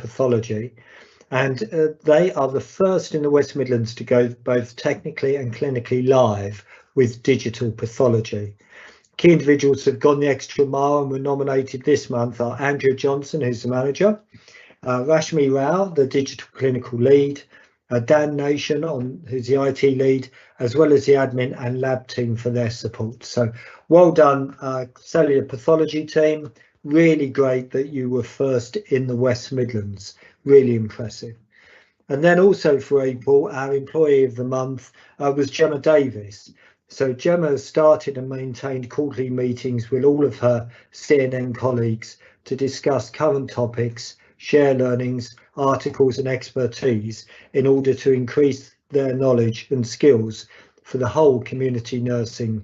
pathology, and they are the first in the West Midlands to go both technically and clinically live with digital pathology. Key individuals have gone the extra mile and were nominated this month are Andrew Johnson, who's the manager, Rashmi Rao, the digital clinical lead, Dan Nation, who's the IT lead, as well as the admin and lab team for their support. So well done, cellular pathology team. Really great that you were first in the West Midlands. Really impressive. And then also for April, our employee of the month was Gemma Davis. So Gemma started and maintained quarterly meetings with all of her CNN colleagues to discuss current topics, share learnings, articles and expertise in order to increase their knowledge and skills for the whole community nursery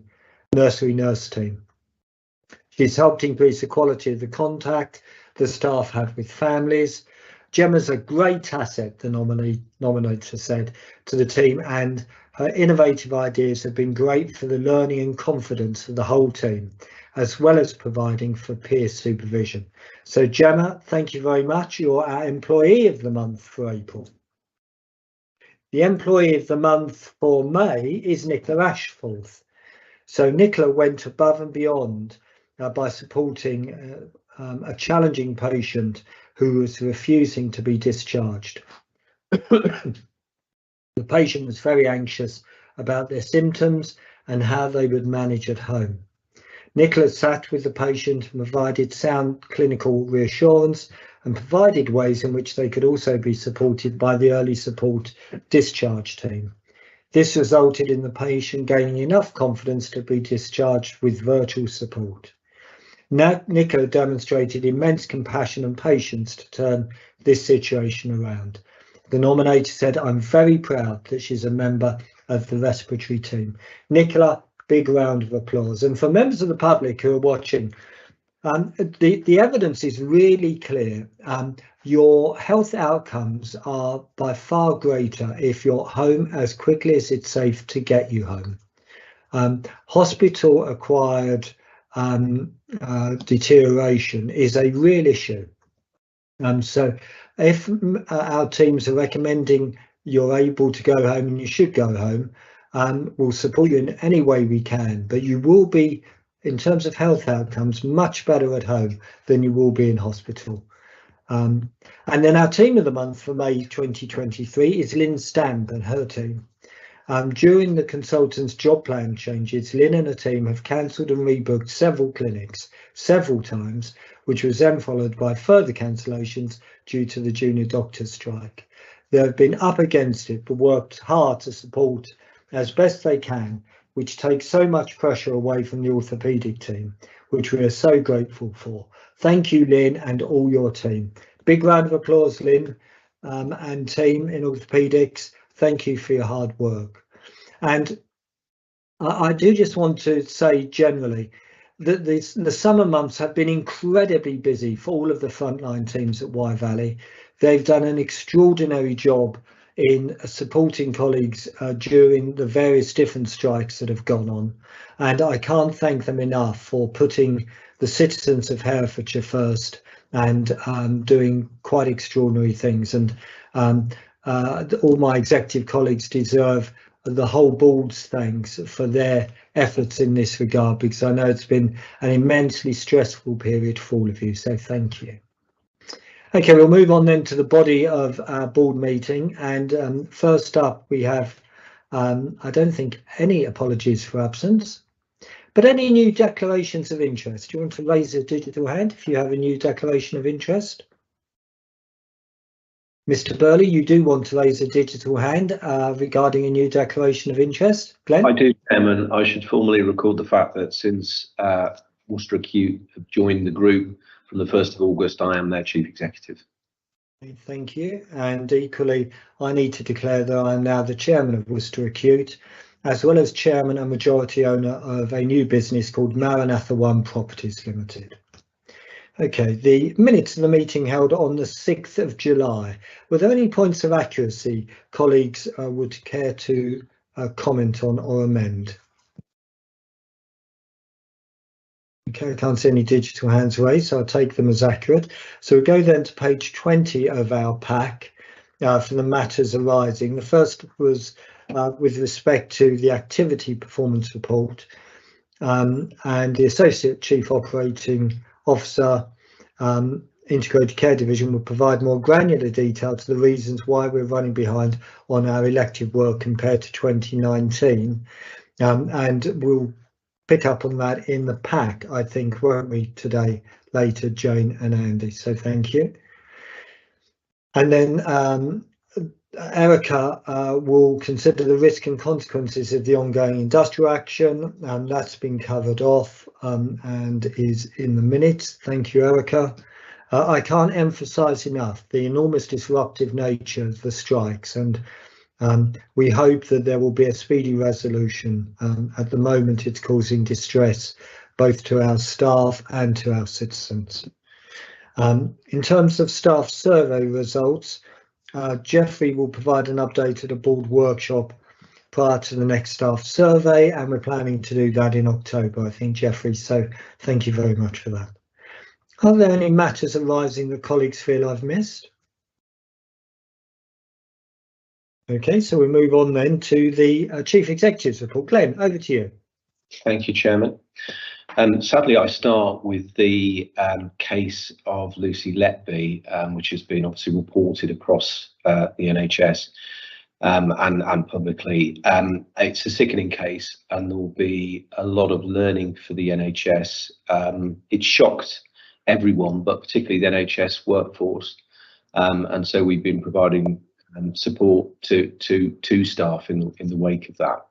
nurse team. She's helped increase the quality of the contact the staff have with families. Gemma's a great asset, the nominator said to the team, and her innovative ideas have been great for the learning and confidence of the whole team, as well as providing for peer supervision. So Gemma, thank you very much. You're our employee of the month for April. The employee of the month for May is Nicola Ashforth. So Nicola went above and beyond by supporting a challenging patient who was refusing to be discharged. The patient was very anxious about their symptoms and how they would manage at home. Nicola sat with the patient and provided sound clinical reassurance and provided ways in which they could also be supported by the early support discharge team. This resulted in the patient gaining enough confidence to be discharged with virtual support. Now, Nicola demonstrated immense compassion and patience to turn this situation around. The nominator said, "I'm very proud that she's a member of the respiratory team." Nicola, big round of applause. And for members of the public who are watching, the evidence is really clear. Your health outcomes are by far greater if you're home as quickly as it's safe to get you home. Hospital acquired deterioration is a real issue. So if our teams are recommending you're able to go home and you should go home, we'll support you in any way we can, but you will be, in terms of health outcomes, much better at home than you will be in hospital. And then our team of the month for May 2023 is Lynn Stamp and her team. During the consultant's job plan changes, Lynn and her team have cancelled and rebooked several clinics several times, which was then followed by further cancellations due to the junior doctors' strike. They have been up against it, but worked hard to support as best they can, which takes so much pressure away from the orthopaedic team, which we are so grateful for. Thank you, Lynn, and all your team. Big round of applause, Lynn, and team in orthopaedics. Thank you for your hard work. And I do just want to say generally that the summer months have been incredibly busy for all of the frontline teams at Wye Valley. They've done an extraordinary job in supporting colleagues during the various different strikes that have gone on. And I can't thank them enough for putting the citizens of Herefordshire first and doing quite extraordinary things. And all my executive colleagues deserve the whole board's thanks for their efforts in this regard, because I know it's been an immensely stressful period for all of you, so thank you. Okay, we'll move on then to the body of our board meeting, and first up we have, I don't think any apologies for absence, but any new declarations of interest. Do you want to raise a digital hand if you have a new declaration of interest? Mr. Burley, you do want to raise a digital hand regarding a new declaration of interest. Glenn? I do, Chairman. I should formally record the fact that since Worcester Acute have joined the group from the 1st of August, I am their Chief Executive. Thank you. And equally, I need to declare that I am now the Chairman of Worcester Acute, as well as Chairman and Majority Owner of a new business called Maranatha One Properties Limited. Okay, the minutes of the meeting held on the 6th of July. Were there any points of accuracy colleagues would care to comment on or amend? Okay, I can't see any digital hands raised, so I'll take them as accurate. So we go then to page 20 of our pack for the matters arising. The first was with respect to the activity performance report, and the Associate Chief Operating Officer Integrated Care Division will provide more granular detail to the reasons why we're running behind on our elective work compared to 2019, and we'll pick up on that in the pack, I think, won't we, today, later, Jane and Andy, so thank you. And then Erica will consider the risk and consequences of the ongoing industrial action, and that's been covered off and is in the minutes. Thank you, Erica. I can't emphasise enough the enormous disruptive nature of the strikes, and we hope that there will be a speedy resolution. At the moment, it's causing distress both to our staff and to our citizens. In terms of staff survey results, Jeffrey will provide an update at a board workshop prior to the next staff survey, and we're planning to do that in October, I think, Jeffrey, so thank you very much for that. Are there any matters arising that colleagues feel I've missed? Okay, so we move on then to the Chief Executive's report. Glenn, over to you. Thank you, Chairman. Sadly, I start with the case of Lucy Letby, which has been obviously reported across the NHS and publicly. It's a sickening case, and there will be a lot of learning for the NHS. It shocked everyone, but particularly the NHS workforce, and so we've been providing support to staff in the wake of that.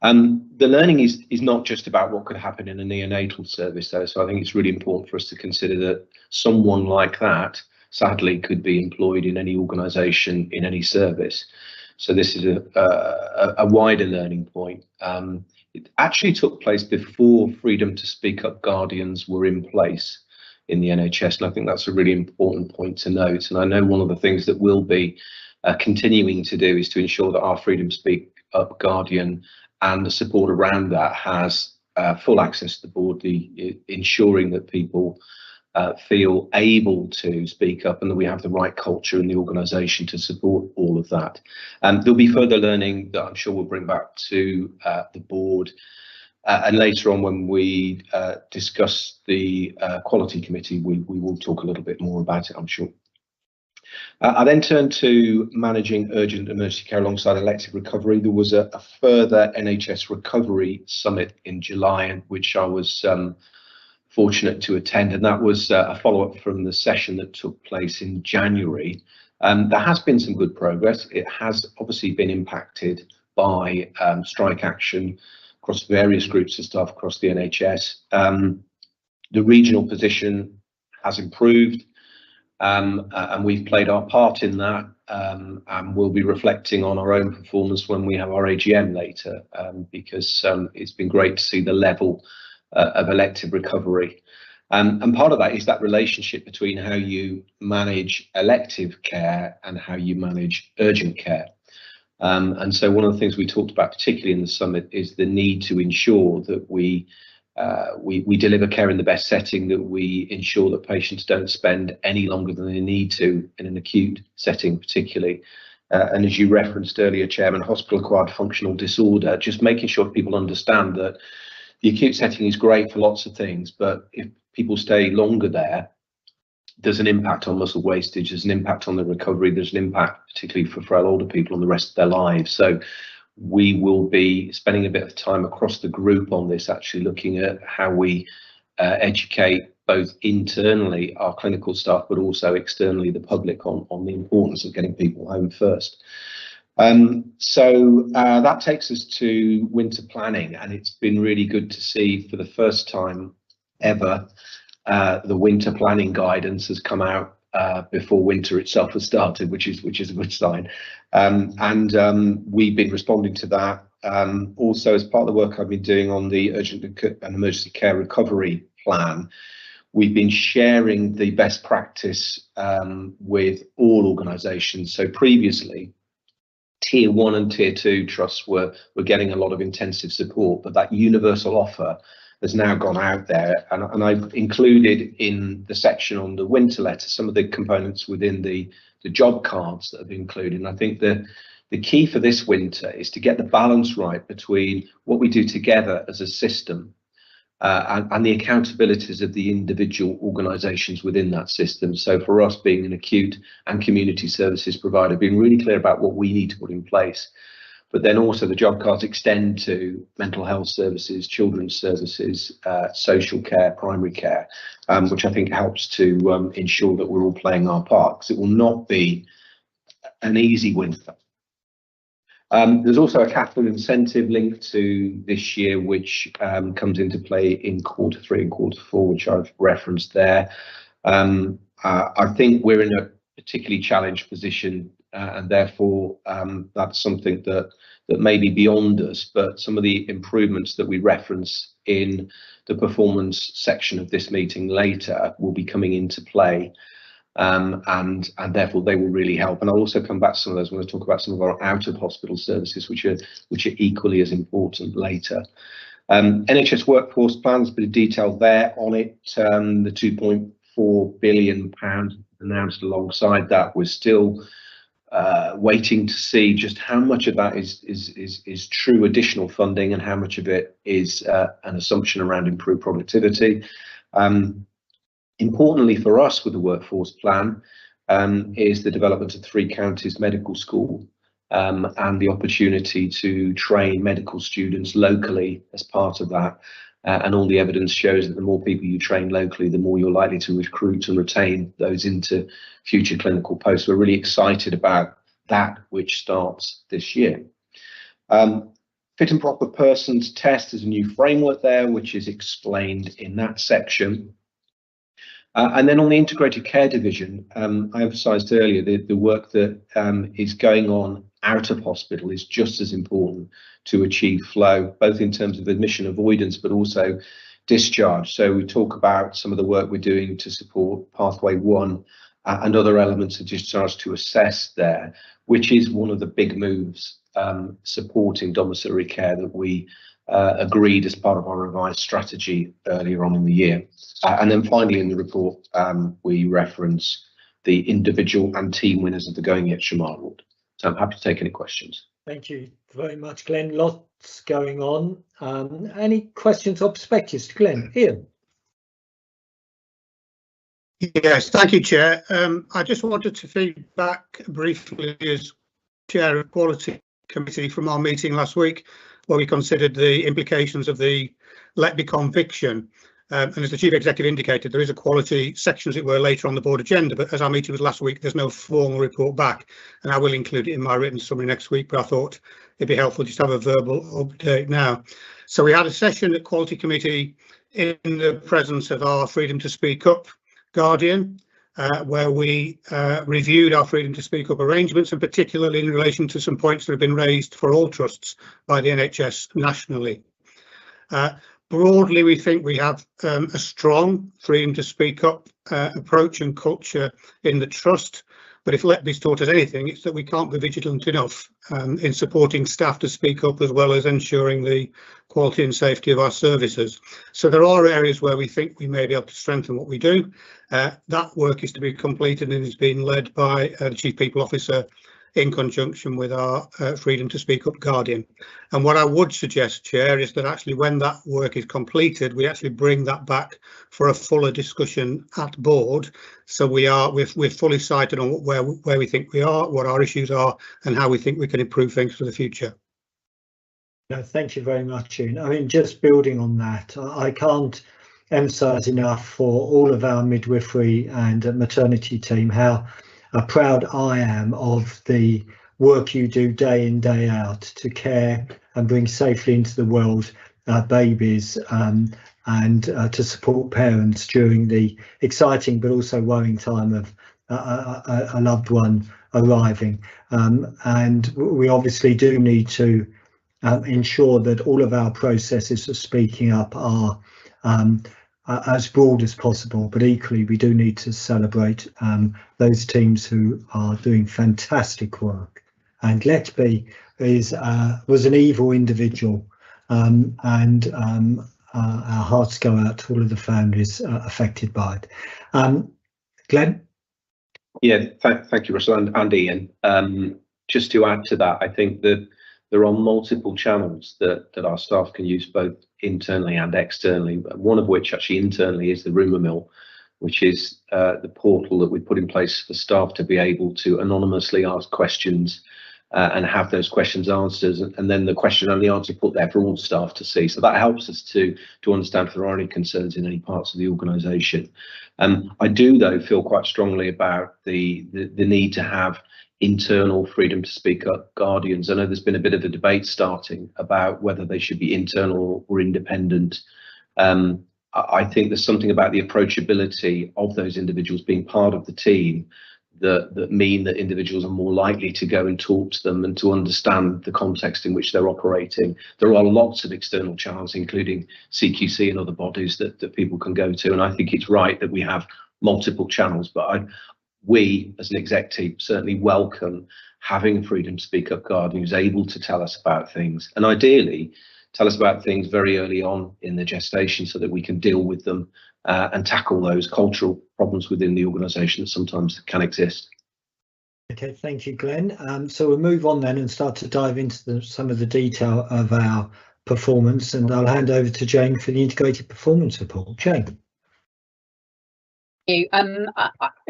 The learning is not just about what could happen in a neonatal service, though, so I think it's really important for us to consider that someone like that sadly could be employed in any organisation, in any service. So this is a wider learning point. It actually took place before freedom to speak up guardians were in place in the NHS, and I think that's a really important point to note. And I know one of the things that we'll be continuing to do is to ensure that our freedom speak up guardian and the support around that has full access to the board, ensuring that people feel able to speak up and that we have the right culture in the organisation to support all of that. There'll be further learning that I'm sure we'll bring back to the board, and later on when we discuss the quality committee, we will talk a little bit more about it, I'm sure. I then turned to managing urgent emergency care alongside elective recovery. There was a further NHS recovery summit in July, in which I was fortunate to attend, and that was a follow-up from the session that took place in January. There has been some good progress. It has obviously been impacted by strike action across various groups of staff across the NHS. The regional position has improved, and we've played our part in that, and we'll be reflecting on our own performance when we have our AGM later, because it's been great to see the level of elective recovery. And part of that is that relationship between how you manage elective care and how you manage urgent care. And so one of the things we talked about, particularly in the summit, is the need to ensure that we deliver care in the best setting, that we ensure that patients don't spend any longer than they need to in an acute setting, particularly. And as you referenced earlier, Chairman, hospital-acquired functional disorder, just making sure people understand that the acute setting is great for lots of things, but if people stay longer there, there's an impact on muscle wastage, there's an impact on the recovery, there's an impact particularly for frail older people on the rest of their lives. So we will be spending a bit of time across the group on this, actually looking at how we educate both internally our clinical staff, but also externally the public on the importance of getting people home first. So that takes us to winter planning, and it's been really good to see for the first time ever the winter planning guidance has come out before winter itself has started, which is a good sign. We've been responding to that. Also, as part of the work I've been doing on the urgent and emergency care recovery plan, we've been sharing the best practice with all organisations. So previously, Tier 1 and Tier 2 trusts were getting a lot of intensive support, but that universal offer has now gone out there, and I've included in the section on the winter letter some of the components within the job cards that have been included. And I think the key for this winter is to get the balance right between what we do together as a system and the accountabilities of the individual organisations within that system. So for us, being an acute and community services provider, being really clear about what we need to put in place. But then also the job cards extend to mental health services, children's services, social care, primary care, which I think helps to ensure that we're all playing our part, because it will not be an easy winter. There's also a capital incentive linked to this year, which comes into play in Q3 and Q4, which I've referenced there. I think we're in a particularly challenged position, and therefore that's something that may be beyond us, but some of the improvements that we reference in the performance section of this meeting later will be coming into play. And therefore they will really help. And I'll also come back to some of those when I talk about some of our out of hospital services, which are equally as important later. NHS workforce plans, a bit of detail there on it. The £2.4 billion announced alongside that. We're still waiting to see just how much of that is true additional funding and how much of it is an assumption around improved productivity. Importantly for us with the workforce plan is the development of 3 counties medical school and the opportunity to train medical students locally as part of that. And all the evidence shows that the more people you train locally, the more you're likely to recruit and retain those into future clinical posts. We're really excited about that, which starts this year. Fit and proper persons test is a new framework there, which is explained in that section. And then on the integrated care division, I emphasised earlier the work that is going on out of hospital is just as important to achieve flow, both in terms of admission avoidance, but also discharge. So we talk about some of the work we're doing to support Pathway 1 and other elements of discharge to assess there, which is one of the big moves supporting domiciliary care that we agreed as part of our revised strategy earlier on in the year. And then finally in the report, we reference the individual and team winners of the Going the Extra Mile Award. So I'm happy to take any questions. Thank you very much, Glenn. Lots going on. Any questions or perspectives to Glenn? Ian? Yes, thank you, Chair. I just wanted to feedback briefly as Chair of Quality Committee from our meeting last week, where we considered the implications of the Letby conviction. And as the Chief Executive indicated, there is a quality section, as it were, later on the board agenda, but as our meeting was last week, there's no formal report back, and I will include it in my written summary next week, but I thought it'd be helpful just to have a verbal update now. So we had a session at Quality Committee in the presence of our Freedom to Speak Up guardian, where we reviewed our Freedom to Speak Up arrangements, and particularly in relation to some points that have been raised for all trusts by the NHS nationally. Broadly, we think we have a strong Freedom to Speak Up approach and culture in the trust, but if Letby's taught us anything, it's that we can't be vigilant enough in supporting staff to speak up, as well as ensuring the quality and safety of our services. So there are areas where we think we may be able to strengthen what we do. That work is to be completed and is being led by the Chief People Officer in conjunction with our Freedom to Speak Up guardian. And what I would suggest, Chair, is that actually when that work is completed, we actually bring that back for a fuller discussion at board. So we're fully sighted on where we think we are, what our issues are, and how we think we can improve things for the future. No, thank you very much, Ian. I mean, just building on that, I can't emphasise enough for all of our midwifery and maternity team how proud I am of the work you do day in, day out to care and bring safely into the world babies and to support parents during the exciting but also worrying time of a loved one arriving. And we obviously do need to ensure that all of our processes of speaking up are as broad as possible, but equally we do need to celebrate those teams who are doing fantastic work. And Letby was an evil individual, and our hearts go out to all of the families affected by it. Glenn? Yeah, thank you, Russell and Ian. Just to add to that, I think that there are multiple channels that our staff can use, both internally and externally. One of which, actually internally, is the rumour mill, which is the portal that we put in place for staff to be able to anonymously ask questions and have those questions answered, and then the question and the answer put there for all staff to see. So that helps us to understand if there are any concerns in any parts of the organisation. I do, though, feel quite strongly about the need to have internal freedom to speak up guardians. I know there's been a bit of a debate starting about whether they should be internal or independent. I think there's something about the approachability of those individuals being part of the team that mean that individuals are more likely to go and talk to them and to understand the context in which they're operating. There are lots of external channels, including CQC and other bodies that people can go to, and I think it's right that we have multiple channels, but we as an exec team certainly welcome having freedom to speak up guardian who's able to tell us about things, and ideally tell us about things very early on in the gestation so that we can deal with them and tackle those cultural problems within the organisation that sometimes can exist. Okay, thank you, Glenn. So we'll move on then and start to dive into some of the detail of our performance, and I'll hand over to Jane for the integrated performance report. Jane. Thank you.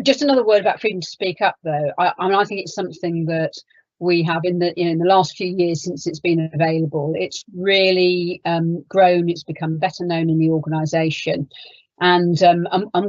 Just another word about freedom to speak up, though. I think it's something that we have in the last few years since it's been available. It's really grown. It's become better known in the organisation, and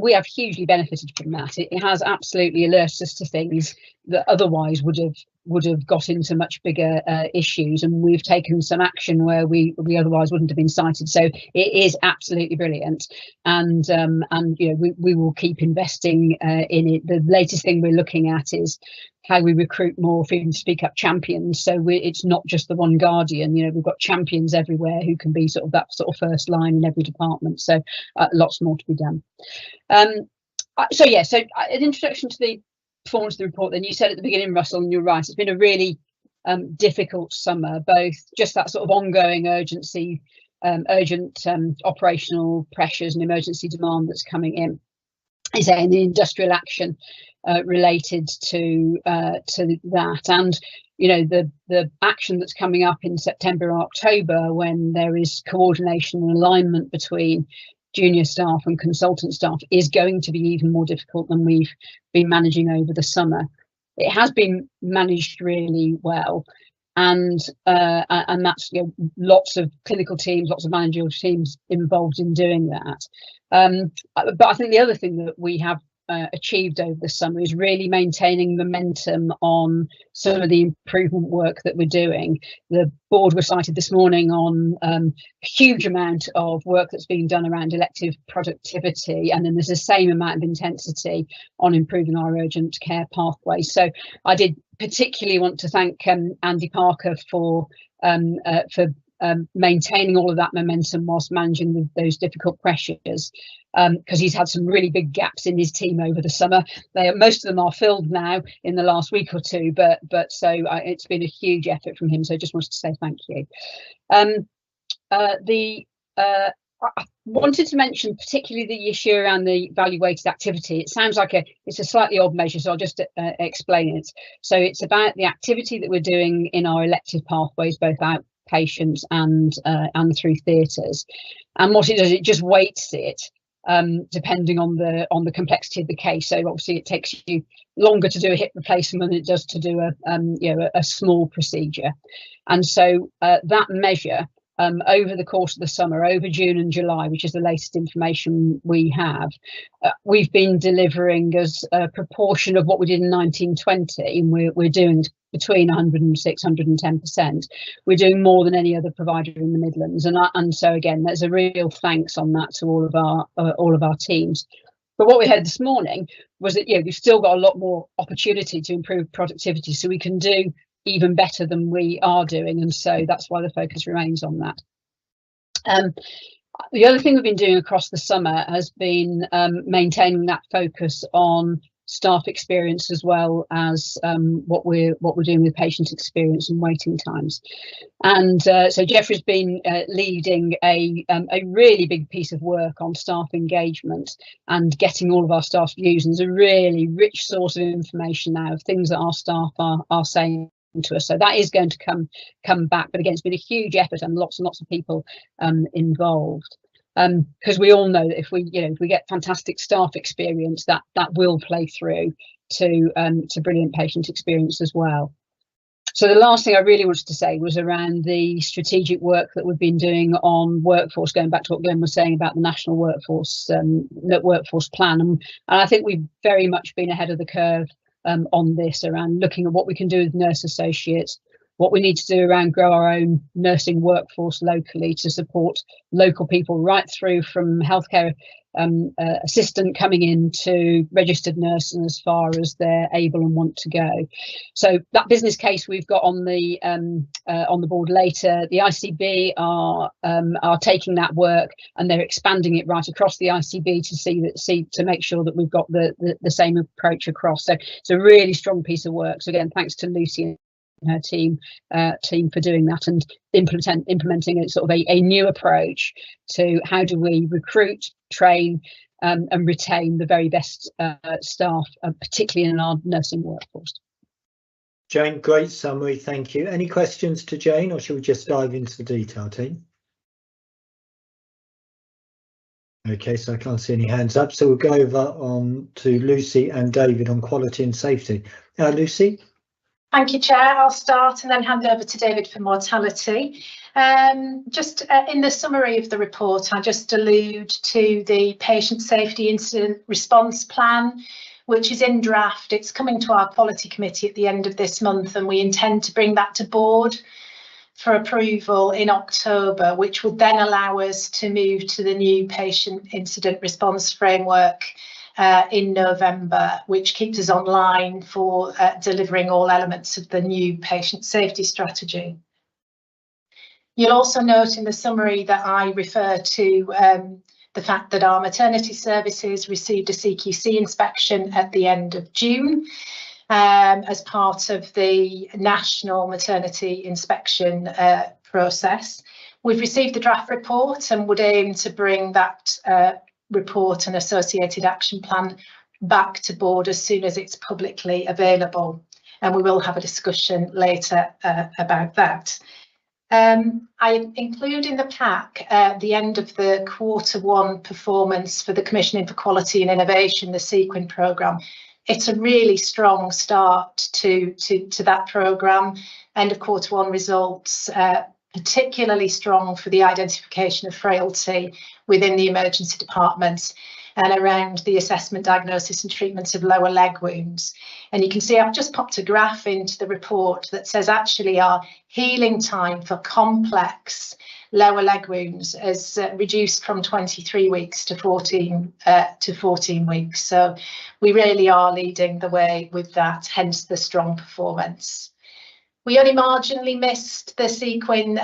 we have hugely benefited from that. It has absolutely alerted us to things that otherwise would have got into much bigger issues, and we've taken some action where we otherwise wouldn't have been cited. So it is absolutely brilliant, and we will keep investing in it. The latest thing we're looking at is how we recruit more freedom to speak up champions. So it's not just the one guardian. We've got champions everywhere who can be that first line in every department. So lots more to be done. So an introduction to the performance of the report. Then you said at the beginning, Russell, and you're right, it's been a really difficult summer, both just that sort of ongoing urgency, urgent operational pressures and emergency demand that's coming in, is there the industrial action related to that, and the action that's coming up in September or October, when there is coordination and alignment between junior staff and consultant staff, is going to be even more difficult than we've been managing over the summer. It has been managed really well, and that's lots of clinical teams, lots of managerial teams involved in doing that. But I think the other thing that we have achieved over the summer is really maintaining momentum on some of the improvement work that we're doing. The board was cited this morning on a huge amount of work that's being done around elective productivity, and then there's the same amount of intensity on improving our urgent care pathways. So I did particularly want to thank Andy Parker for maintaining all of that momentum whilst managing those difficult pressures, because he's had some really big gaps in his team over the summer. Most of them are filled now in the last week or two, but it's been a huge effort from him. So I just wanted to say thank you. I wanted to mention particularly the issue around the value weighted activity. It sounds like it's a slightly odd measure, so I'll just explain it. So it's about the activity that we're doing in our elective pathways, both outpatients and through theatres. And what it does, it just weights it depending on the complexity of the case. So obviously it takes you longer to do a hip replacement than it does to do a small procedure. And so that measure, over the course of the summer, over June and July, which is the latest information we have, we've been delivering as a proportion of what we did in 1920, and we're doing between 106, 110%. We're doing more than any other provider in the Midlands, and so again, there's a real thanks on that to all of our teams. But what we heard this morning was that we've still got a lot more opportunity to improve productivity, so we can do even better than we are doing, and so that's why the focus remains on that. The other thing we've been doing across the summer has been maintaining that focus on staff experience as well as what we're doing with patient experience and waiting times. And so Jeffrey's been leading a really big piece of work on staff engagement and getting all of our staff views. And there's a really rich source of information now of things that our staff are saying to us. So that is going to come back. But again, it's been a huge effort and lots of people involved. Because we all know that if we get fantastic staff experience, that will play through to brilliant patient experience as well. So the last thing I really wanted to say was around the strategic work that we've been doing on workforce, going back to what Glenn was saying about the national workforce plan. And I think we've very much been ahead of the curve on this, around looking at what we can do with nurse associates, what we need to do around grow our own nursing workforce locally to support local people right through from healthcare assistant coming in to registered nurse and as far as they're able and want to go. So that business case we've got on the board later. The ICB are taking that work and they're expanding it right across the ICB to make sure that we've got the same approach across. So it's a really strong piece of work. So again, thanks to Lucy and her team for doing that and implementing a sort of a new approach to how do we recruit, train and retain the very best staff, particularly in our nursing workforce. Jane, great summary, thank you. Any questions to Jane, or should we just dive into the detail, team? Okay, so I can't see any hands up, so we'll go over on to Lucy and David on quality and safety. Lucy? Thank you, Chair. I'll start and then hand over to David for mortality. Just in the summary of the report, I just allude to the patient safety incident response plan, which is in draft. It's coming to our quality committee at the end of this month, and we intend to bring that to board for approval in October, which would then allow us to move to the new patient incident response framework in November, which keeps us online for delivering all elements of the new patient safety strategy. You'll also note in the summary that I refer to the fact that our maternity services received a CQC inspection at the end of June as part of the national maternity inspection process. We've received the draft report and would aim to bring that report and associated action plan back to board as soon as it's publicly available, and we will have a discussion later about that. I include in the pack the end of the Q1 performance for the Commissioning for Quality and Innovation, the Sequin programme. It's a really strong start to that programme. End of Q1 results particularly strong for the identification of frailty within the emergency departments and around the assessment, diagnosis and treatment of lower leg wounds. And you can see I've just popped a graph into the report that says actually our healing time for complex lower leg wounds has reduced from 23 weeks to 14 weeks. So we really are leading the way with that, hence the strong performance. We only marginally missed the Sequin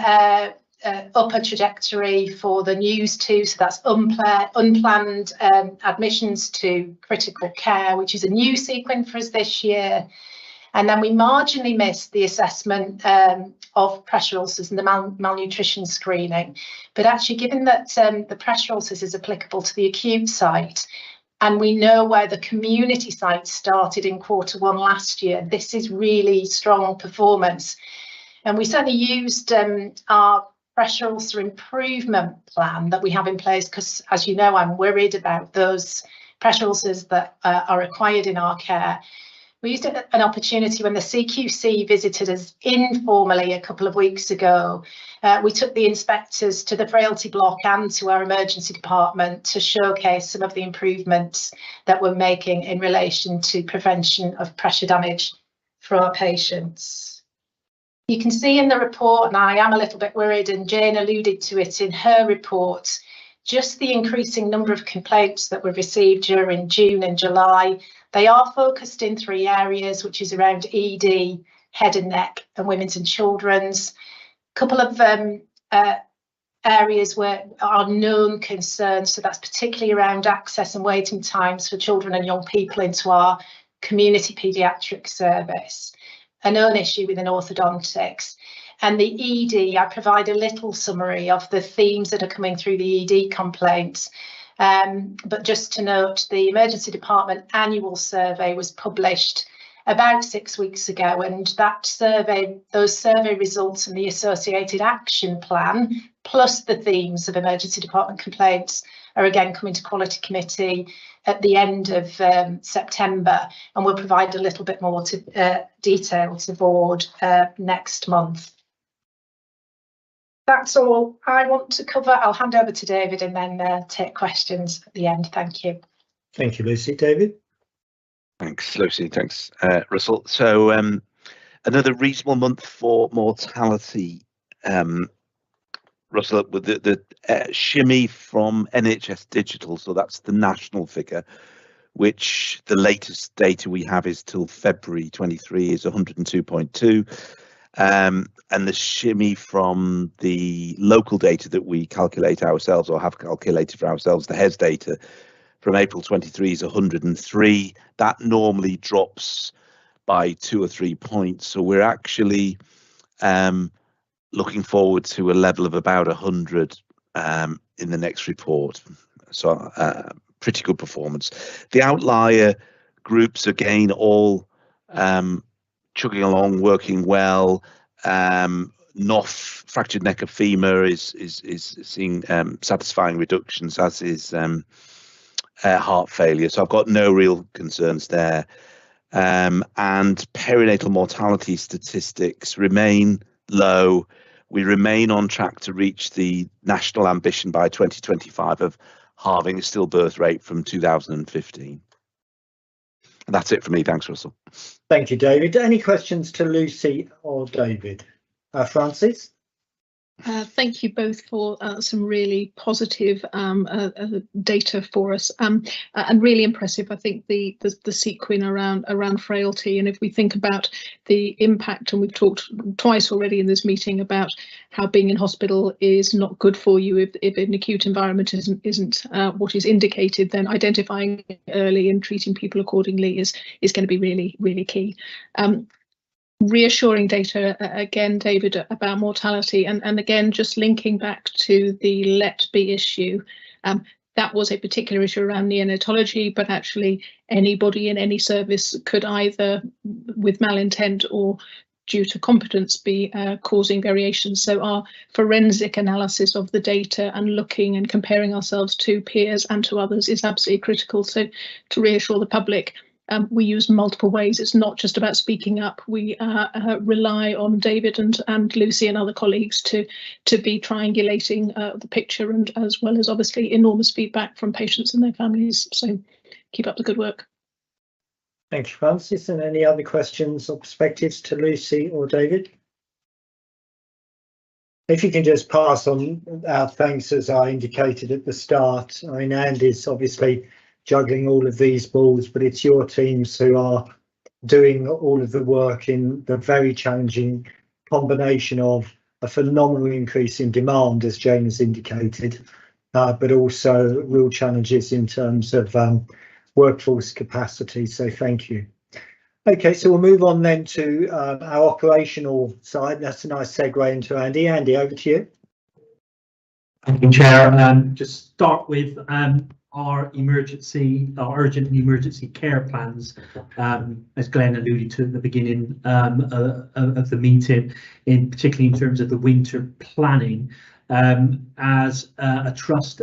upper trajectory for the NEWS 2, so that's unplanned admissions to critical care, which is a new Sequin for us this year. And then we marginally missed the assessment of pressure ulcers and the malnutrition screening. But actually, given that the pressure ulcers is applicable to the acute site, and we know where the community site started in Q1 last year, this is really strong performance. And we certainly used our pressure ulcer improvement plan that we have in place, because as you know, I'm worried about those pressure ulcers that are acquired in our care. We used an opportunity when the CQC visited us informally a couple of weeks ago. We took the inspectors to the frailty block and to our emergency department to showcase some of the improvements that we're making in relation to prevention of pressure damage for our patients. You can see in the report, and I am a little bit worried, and Jane alluded to it in her report, just the increasing number of complaints that we've received during June and July. They are focused in 3 areas, which is around ED, head and neck, and women's and children's. A couple of areas where are known concerns. So that's particularly around access and waiting times for children and young people into our community paediatric service, a known issue within orthodontics. And the ED, I provide a little summary of the themes that are coming through the ED complaints. But just to note, the emergency department annual survey was published about 6 weeks ago, and that survey, those survey results and the associated action plan, plus the themes of emergency department complaints, are again coming to quality committee at the end of September, and we'll provide a little bit more detail to board next month. That's all I want to cover. I'll hand over to David and then take questions at the end. Thank you. Thank you, Lucy. David? Thanks, Lucy. Thanks, Russell. So another reasonable month for mortality. Russell, with the shimmy from NHS Digital, so that's the national figure, which the latest data we have is till February 23 is 102.2. And the shimmy from the local data that we calculate ourselves or have calculated for ourselves, the HES data from April 23 is 103. That normally drops by 2 or 3 points. So we're actually looking forward to a level of about 100 in the next report. So pretty good performance. The outlier groups, again, all chugging along, working well. NOF, fractured neck of femur, is seeing satisfying reductions, as is heart failure. So I've got no real concerns there. And perinatal mortality statistics remain low. We remain on track to reach the national ambition by 2025 of halving the stillbirth rate from 2015. And that's it for me. Thanks, Russell. Thank you, David. Any questions to Lucy or David? Francis? Thank you both for some really positive data for us, and really impressive. I think the sequin around frailty, and if we think about the impact, and we've talked twice already in this meeting about how being in hospital is not good for you if an acute environment isn't what is indicated, then identifying early and treating people accordingly is going to be really key. Reassuring data again, David, about mortality, and again just linking back to the Let B issue. That was a particular issue around neonatology, but actually anybody in any service could either with malintent or due to competence be causing variations. So our forensic analysis of the data and looking and comparing ourselves to peers and to others is absolutely critical. So to reassure the public, we use multiple ways. It's not just about speaking up. We rely on David and Lucy and other colleagues to be triangulating the picture, and as well as obviously enormous feedback from patients and their families. So keep up the good work. Thank you, Francis. And any other questions or perspectives to Lucy or David? If you can just pass on our thanks, as I indicated at the start. I mean, Andy's obviously juggling all of these balls, but it's your teams who are doing all of the work in the very challenging combination of a phenomenal increase in demand, as Jane has indicated, but also real challenges in terms of workforce capacity. So thank you. Okay, so we'll move on then to our operational side. That's a nice segue into Andy. Andy, over to you. Thank you, Chair. Just start with our urgent and emergency care plans, as Glenn alluded to at the beginning of the meeting, particularly in terms of the winter planning. As a trust,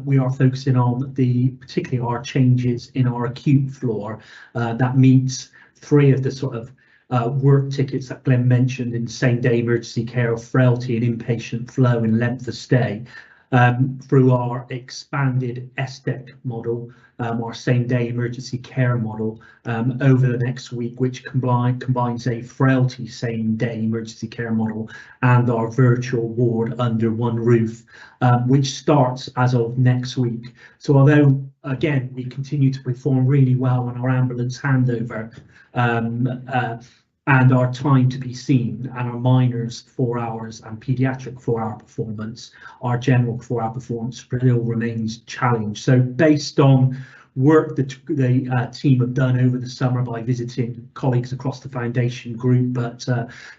we are focusing on particularly our changes in our acute floor. That meets 3 of the sort of work tickets that Glenn mentioned in same-day emergency care of frailty and inpatient flow and length of stay. Through our expanded SDEC model, our same-day emergency care model, over the next week, which combines a frailty same-day emergency care model and our virtual ward under one roof, which starts as of next week. So although, again, we continue to perform really well on our ambulance handover, and our time to be seen, and our minors 4 hours and paediatric 4-hour performance, our general 4-hour performance still remains challenged. So based on work that the team have done over the summer by visiting colleagues across the foundation group, but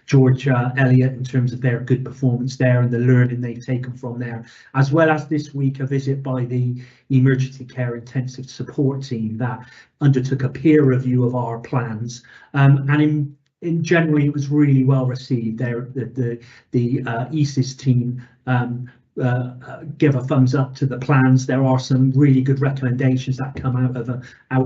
George Elliott, in terms of their good performance there and the learning they've taken from there, as well as this week a visit by the emergency care intensive support team that undertook a peer review of our plans, and in generally it was really well received. There, the ESIS team give a thumbs up to the plans. There are some really good recommendations that come out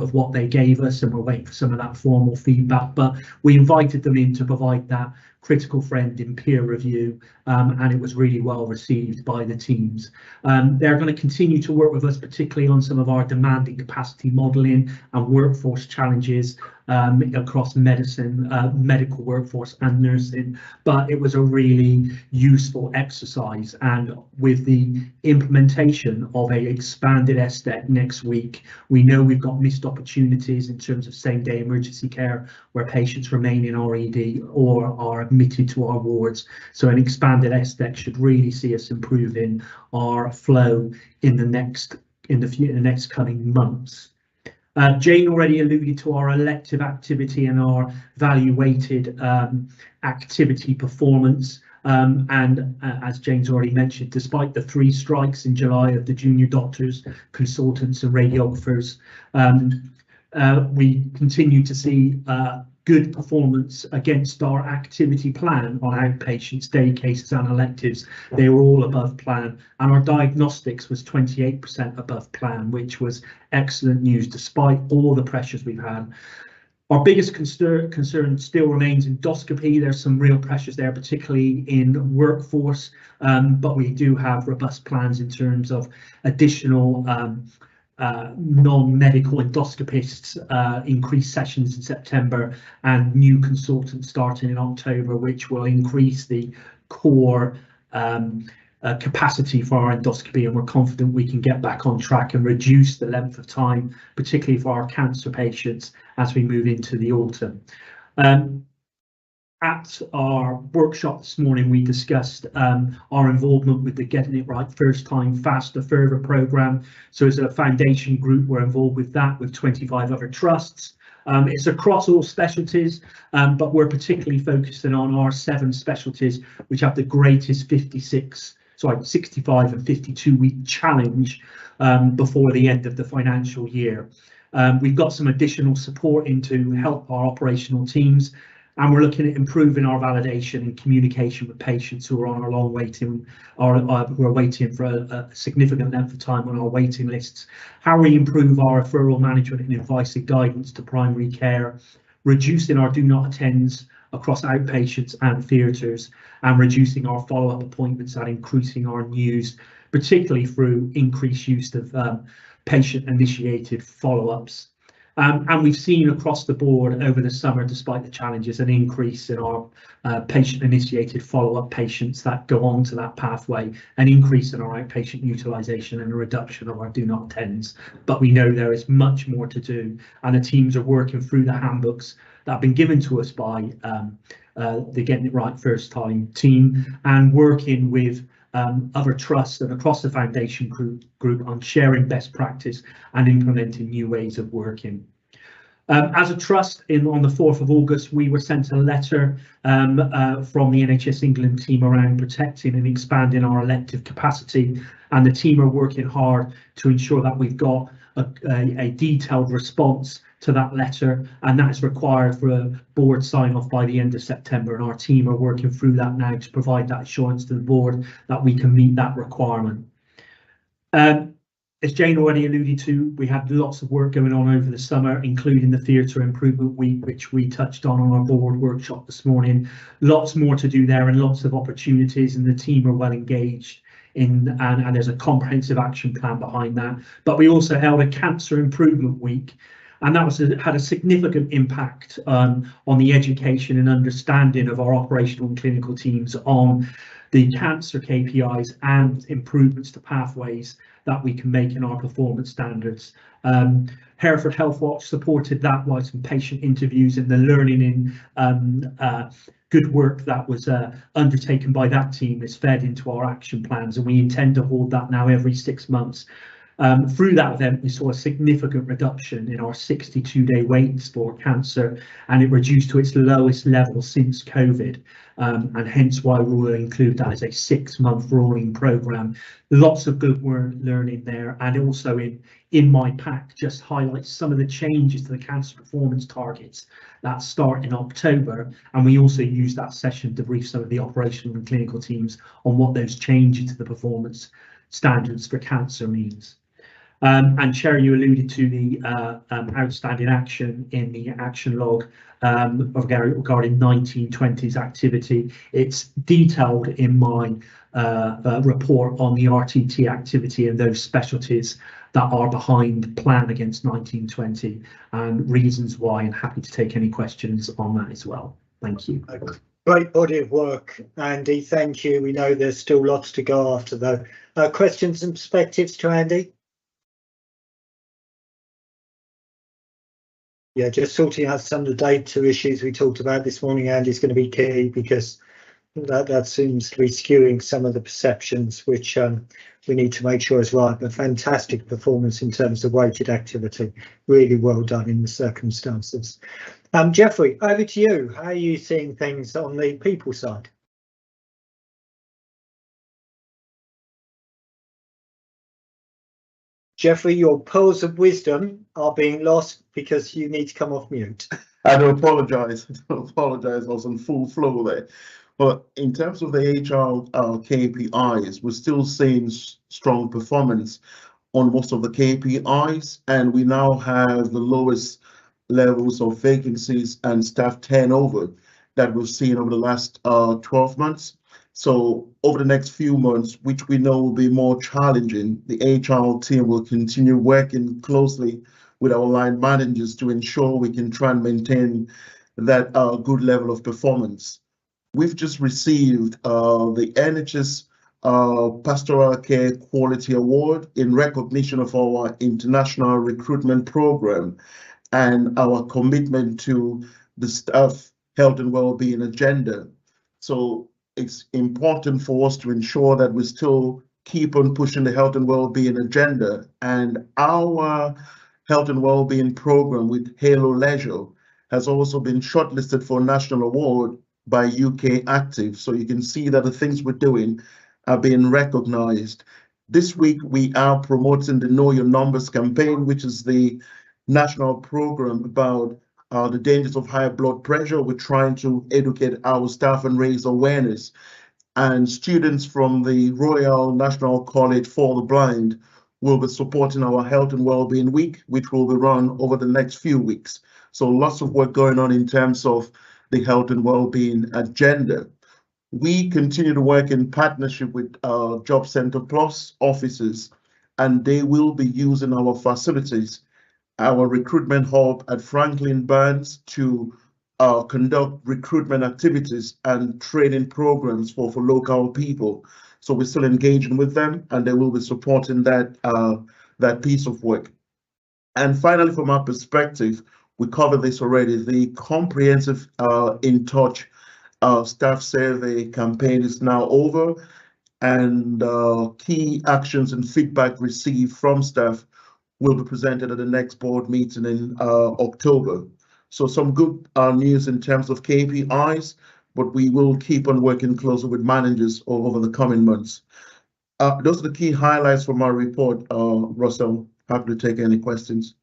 of what they gave us, and we're waiting for some of that formal feedback, but we invited them in to provide that critical friend in peer review, and it was really well received by the teams. They're going to continue to work with us, particularly on some of our demanding capacity modelling and workforce challenges across medicine, medical workforce and nursing, but it was a really useful exercise. And with the implementation of a expanded SDEC next week, we know we've got missed opportunities in terms of same-day emergency care where patients remain in RED or are admitted to our wards. So an expanded SDEC should really see us improving our flow in the next coming months. Jane already alluded to our elective activity and our value-weighted activity performance. And as Jane's already mentioned, despite the 3 strikes in July of the junior doctors, consultants and radiographers, we continue to see good performance against our activity plan on outpatients, day cases and electives. They were all above plan, and our diagnostics was 28% above plan, which was excellent news despite all the pressures we've had. Our biggest concern still remains endoscopy. There's some real pressures there, particularly in workforce, but we do have robust plans in terms of additional non-medical endoscopists, increased sessions in September, and new consultants starting in October, which will increase the core capacity for our endoscopy, and we're confident we can get back on track and reduce the length of time, particularly for our cancer patients, as we move into the autumn. At our workshop this morning, we discussed our involvement with the Getting It Right First Time Faster Further programme. So as a foundation group, we're involved with that with 25 other trusts. It's across all specialties, but we're particularly focusing on our 7 specialties, which have the greatest 65 and 52 week challenge before the end of the financial year. We've got some additional support in to help our operational teams, and we're looking at improving our validation and communication with patients who are on our long waiting, or who are waiting for a significant length of time on our waiting lists. How we improve our referral management and advice and guidance to primary care, reducing our do not attends across outpatients and theatres, and reducing our follow-up appointments and increasing our news, particularly through increased use of patient-initiated follow-ups. And we've seen across the board over the summer, despite the challenges, an increase in our patient-initiated follow-up patients that go on to that pathway, an increase in our outpatient utilisation, and a reduction of our do not attends. But we know there is much more to do, and the teams are working through the handbooks that have been given to us by the Getting It Right First Time team, and working with other trusts and across the foundation group on sharing best practice and implementing new ways of working. As a trust, on the 4th of August, we were sent a letter from the NHS England team around protecting and expanding our elective capacity, and the team are working hard to ensure that we've got a detailed response to that letter, and that is required for a board sign off by the end of September, and our team are working through that now to provide that assurance to the board that we can meet that requirement. As Jane already alluded to, we had lots of work going on over the summer, including the Theatre Improvement Week, which we touched on our board workshop this morning. Lots more to do there and lots of opportunities, and the team are well engaged in, and there's a comprehensive action plan behind that. But we also held a Cancer Improvement Week, and that had a significant impact on the education and understanding of our operational and clinical teams on the cancer KPIs and improvements to pathways that we can make in our performance standards. Hereford Health Watch supported that by some patient interviews and the learning in good work that was undertaken by that team is fed into our action plans, and we intend to hold that now every 6 months. Through that event, we saw a significant reduction in our 62-day waits for cancer, and it reduced to its lowest level since COVID, and hence why we will include that as a 6-month rolling programme. Lots of good learning there, and also in my pack just highlights some of the changes to the cancer performance targets that start in October, and we also use that session to brief some of the operational and clinical teams on what those changes to the performance standards for cancer means. And Chair, you alluded to the outstanding action in the action log regarding 1920's activity. It's detailed in my report on the RTT activity and those specialties that are behind the plan against 1920 and reasons why, and happy to take any questions on that as well. Thank you. Great body of work, Andy. Thank you. We know there's still lots to go after though. Questions and perspectives to Andy? Yeah, just sorting out some of the data issues we talked about this morning, Andy, is going to be key because that seems to be skewing some of the perceptions, which we need to make sure is right. But fantastic performance in terms of weighted activity. Really well done in the circumstances. Jeffrey, over to you. How are you seeing things on the people side? Jeffrey, your pearls of wisdom are being lost because you need to come off mute. I do apologise. I was on full flow there. But in terms of the HR KPIs, we're still seeing strong performance on most of the KPIs, and we now have the lowest levels of vacancies and staff turnover that we've seen over the last 12 months. So over the next few months, which we know will be more challenging, the HR team will continue working closely with our line managers to ensure we can try and maintain that good level of performance. We've just received the NHS Pastoral Care Quality Award in recognition of our international recruitment program and our commitment to the staff health and well-being agenda. So it's important for us to ensure that we still keep on pushing the health and well-being agenda, and our health and well-being program with Halo Leisure has also been shortlisted for a national award by UK Active. So you can see that the things we're doing are being recognized. This week we are promoting the Know Your Numbers campaign, which is the national program about the dangers of high blood pressure. We're trying to educate our staff and raise awareness. And students from the Royal National College for the Blind will be supporting our Health and Wellbeing Week, which will be run over the next few weeks. So lots of work going on in terms of the health and wellbeing agenda. We continue to work in partnership with Job Centre Plus officers, and they will be using our facilities, our recruitment hub at Franklin Burns, to conduct recruitment activities and training programs for local people. So we're still engaging with them, and they will be supporting that piece of work. And finally, from our perspective, we covered this already, the comprehensive In Touch staff survey campaign is now over, and key actions and feedback received from staff will be presented at the next board meeting in October. So some good news in terms of KPIs, but we will keep on working closer with managers over the coming months. Those are the key highlights from our report. Russell, happy to take any questions.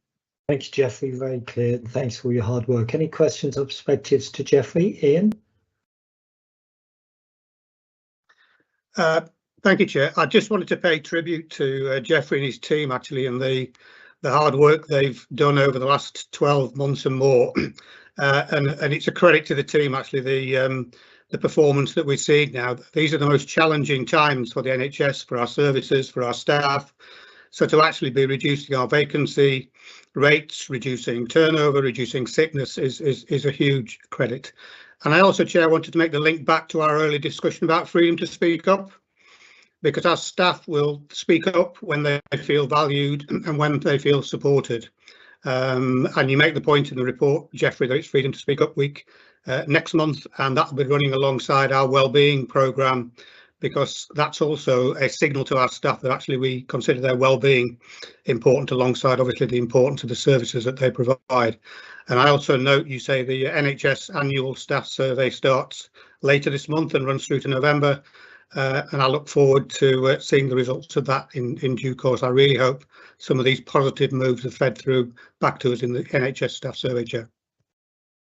Thank you, Jeffrey. Very clear. Thanks for your hard work. Any questions or perspectives to Jeffrey? Ian? Thank you, Chair. I just wanted to pay tribute to Jeffrey and his team, actually, and the hard work they've done over the last 12 months and more. And it's a credit to the team, actually, the performance that we're seeing now. These are the most challenging times for the NHS, for our services, for our staff. So to actually be reducing our vacancy rates, reducing turnover, reducing sickness is a huge credit. And I also, Chair, wanted to make the link back to our early discussion about freedom to speak up, because our staff will speak up when they feel valued and when they feel supported. And you make the point in the report, Jeffrey, that it's Freedom to Speak Up Week next month, and that will be running alongside our wellbeing programme, because that's also a signal to our staff that actually we consider their well-being important, alongside obviously the importance of the services that they provide. And I also note you say the NHS annual staff survey starts later this month and runs through to November, and I look forward to seeing the results of that in due course. I really hope some of these positive moves are fed through back to us in the NHS staff survey, Chair.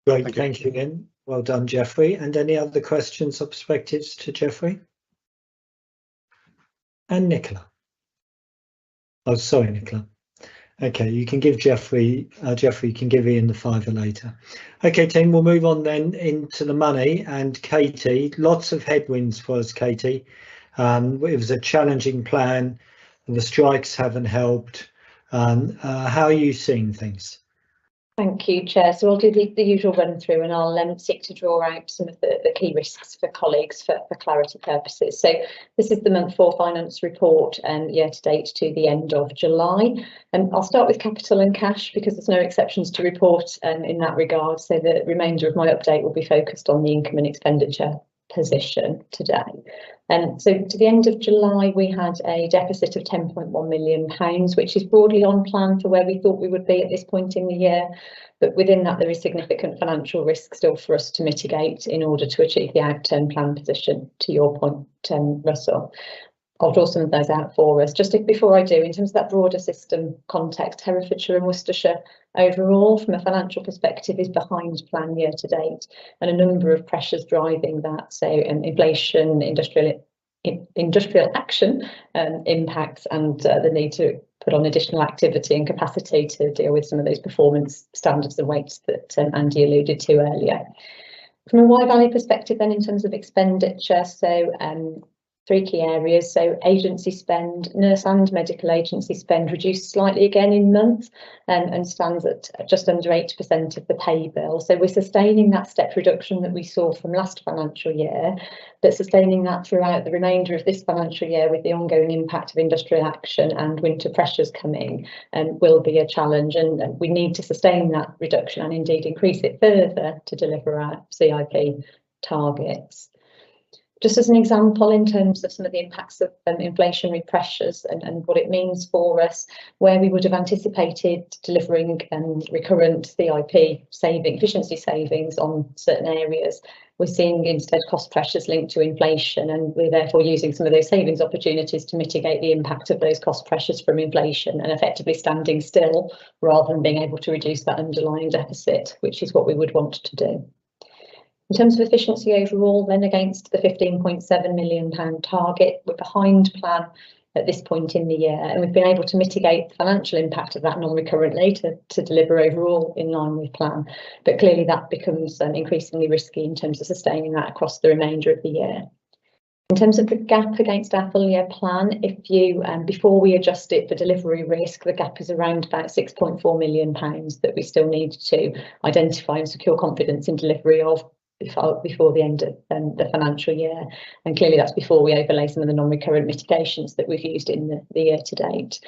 Great, thank you, Lynn. Well done, Jeffrey. And any other questions or perspectives to Jeffrey? And Nicola. Oh, sorry, Nicola. Okay, you can give Jeffrey, you can give Ian the fiver later. Okay, team, we'll move on then into the money. And Katie, lots of headwinds for us, Katie. It was a challenging plan. The strikes haven't helped. How are you seeing things? Thank you, Chair. So I'll do the usual run through, and I'll seek to draw out some of the key risks for colleagues for clarity purposes. So this is the month 4 finance report year to date to the end of July. And I'll start with capital and cash because there's no exceptions to report in that regard. So the remainder of my update will be focused on the income and expenditure position today. So to the end of July, we had a deficit of £10.1 million, which is broadly on plan for where we thought we would be at this point in the year. But within that, there is significant financial risk still for us to mitigate in order to achieve the outturn plan position, to your point, Russell. I'll draw some of those out for us. Just before I do, in terms of that broader system context, Herefordshire and Worcestershire overall, from a financial perspective, is behind plan year to date, and a number of pressures driving that. So inflation, industrial action impacts, and the need to put on additional activity and capacity to deal with some of those performance standards and weights that Andy alluded to earlier. From a Wye Valley perspective then, in terms of expenditure, so 3 key areas. So agency spend, nurse and medical agency spend reduced slightly again in month and stands at just under 8% of the pay bill. So we're sustaining that step reduction that we saw from last financial year, but sustaining that throughout the remainder of this financial year with the ongoing impact of industrial action and winter pressures coming will be a challenge, and we need to sustain that reduction and indeed increase it further to deliver our CIP targets. Just as an example, in terms of some of the impacts of inflationary pressures and what it means for us, where we would have anticipated delivering recurrent CIP efficiency savings on certain areas, we're seeing instead cost pressures linked to inflation, and we're therefore using some of those savings opportunities to mitigate the impact of those cost pressures from inflation and effectively standing still rather than being able to reduce that underlying deficit, which is what we would want to do. In terms of efficiency overall, then against the £15.7 million target, we're behind plan at this point in the year, and we've been able to mitigate the financial impact of that non-recurrently to deliver overall in line with plan. But clearly that becomes increasingly risky in terms of sustaining that across the remainder of the year. In terms of the gap against our full year plan, if you before we adjust it for delivery risk, the gap is around about £6.4 million that we still need to identify and secure confidence in delivery of before the end of the financial year, and clearly that's before we overlay some of the non-recurrent mitigations that we've used in the year to date.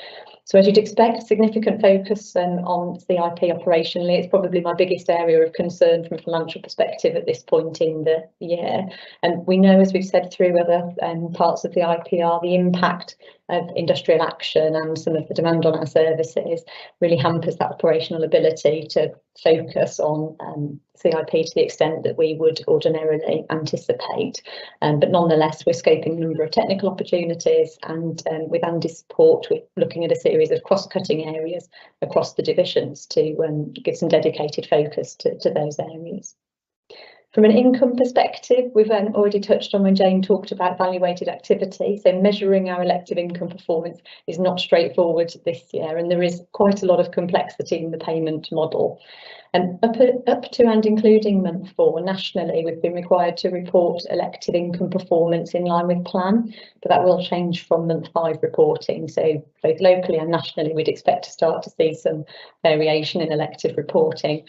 So as you'd expect, significant focus on CIP operationally. It's probably my biggest area of concern from a financial perspective at this point in the year, and we know, as we've said through other parts of the IPR, the impact of industrial action and some of the demand on our services really hampers that operational ability to focus on CIP to the extent that we would ordinarily anticipate. But nonetheless, we're scoping a number of technical opportunities, and with Andy's support, we're looking at a series of cross-cutting areas across the divisions to give some dedicated focus to those areas. From an income perspective, we've already touched on when Jane talked about valuated activity. So measuring our elective income performance is not straightforward this year, and there is quite a lot of complexity in the payment model. And up to and including month 4 nationally, we've been required to report elective income performance in line with plan, but that will change from month 5 reporting. So both locally and nationally, we'd expect to start to see some variation in elective reporting.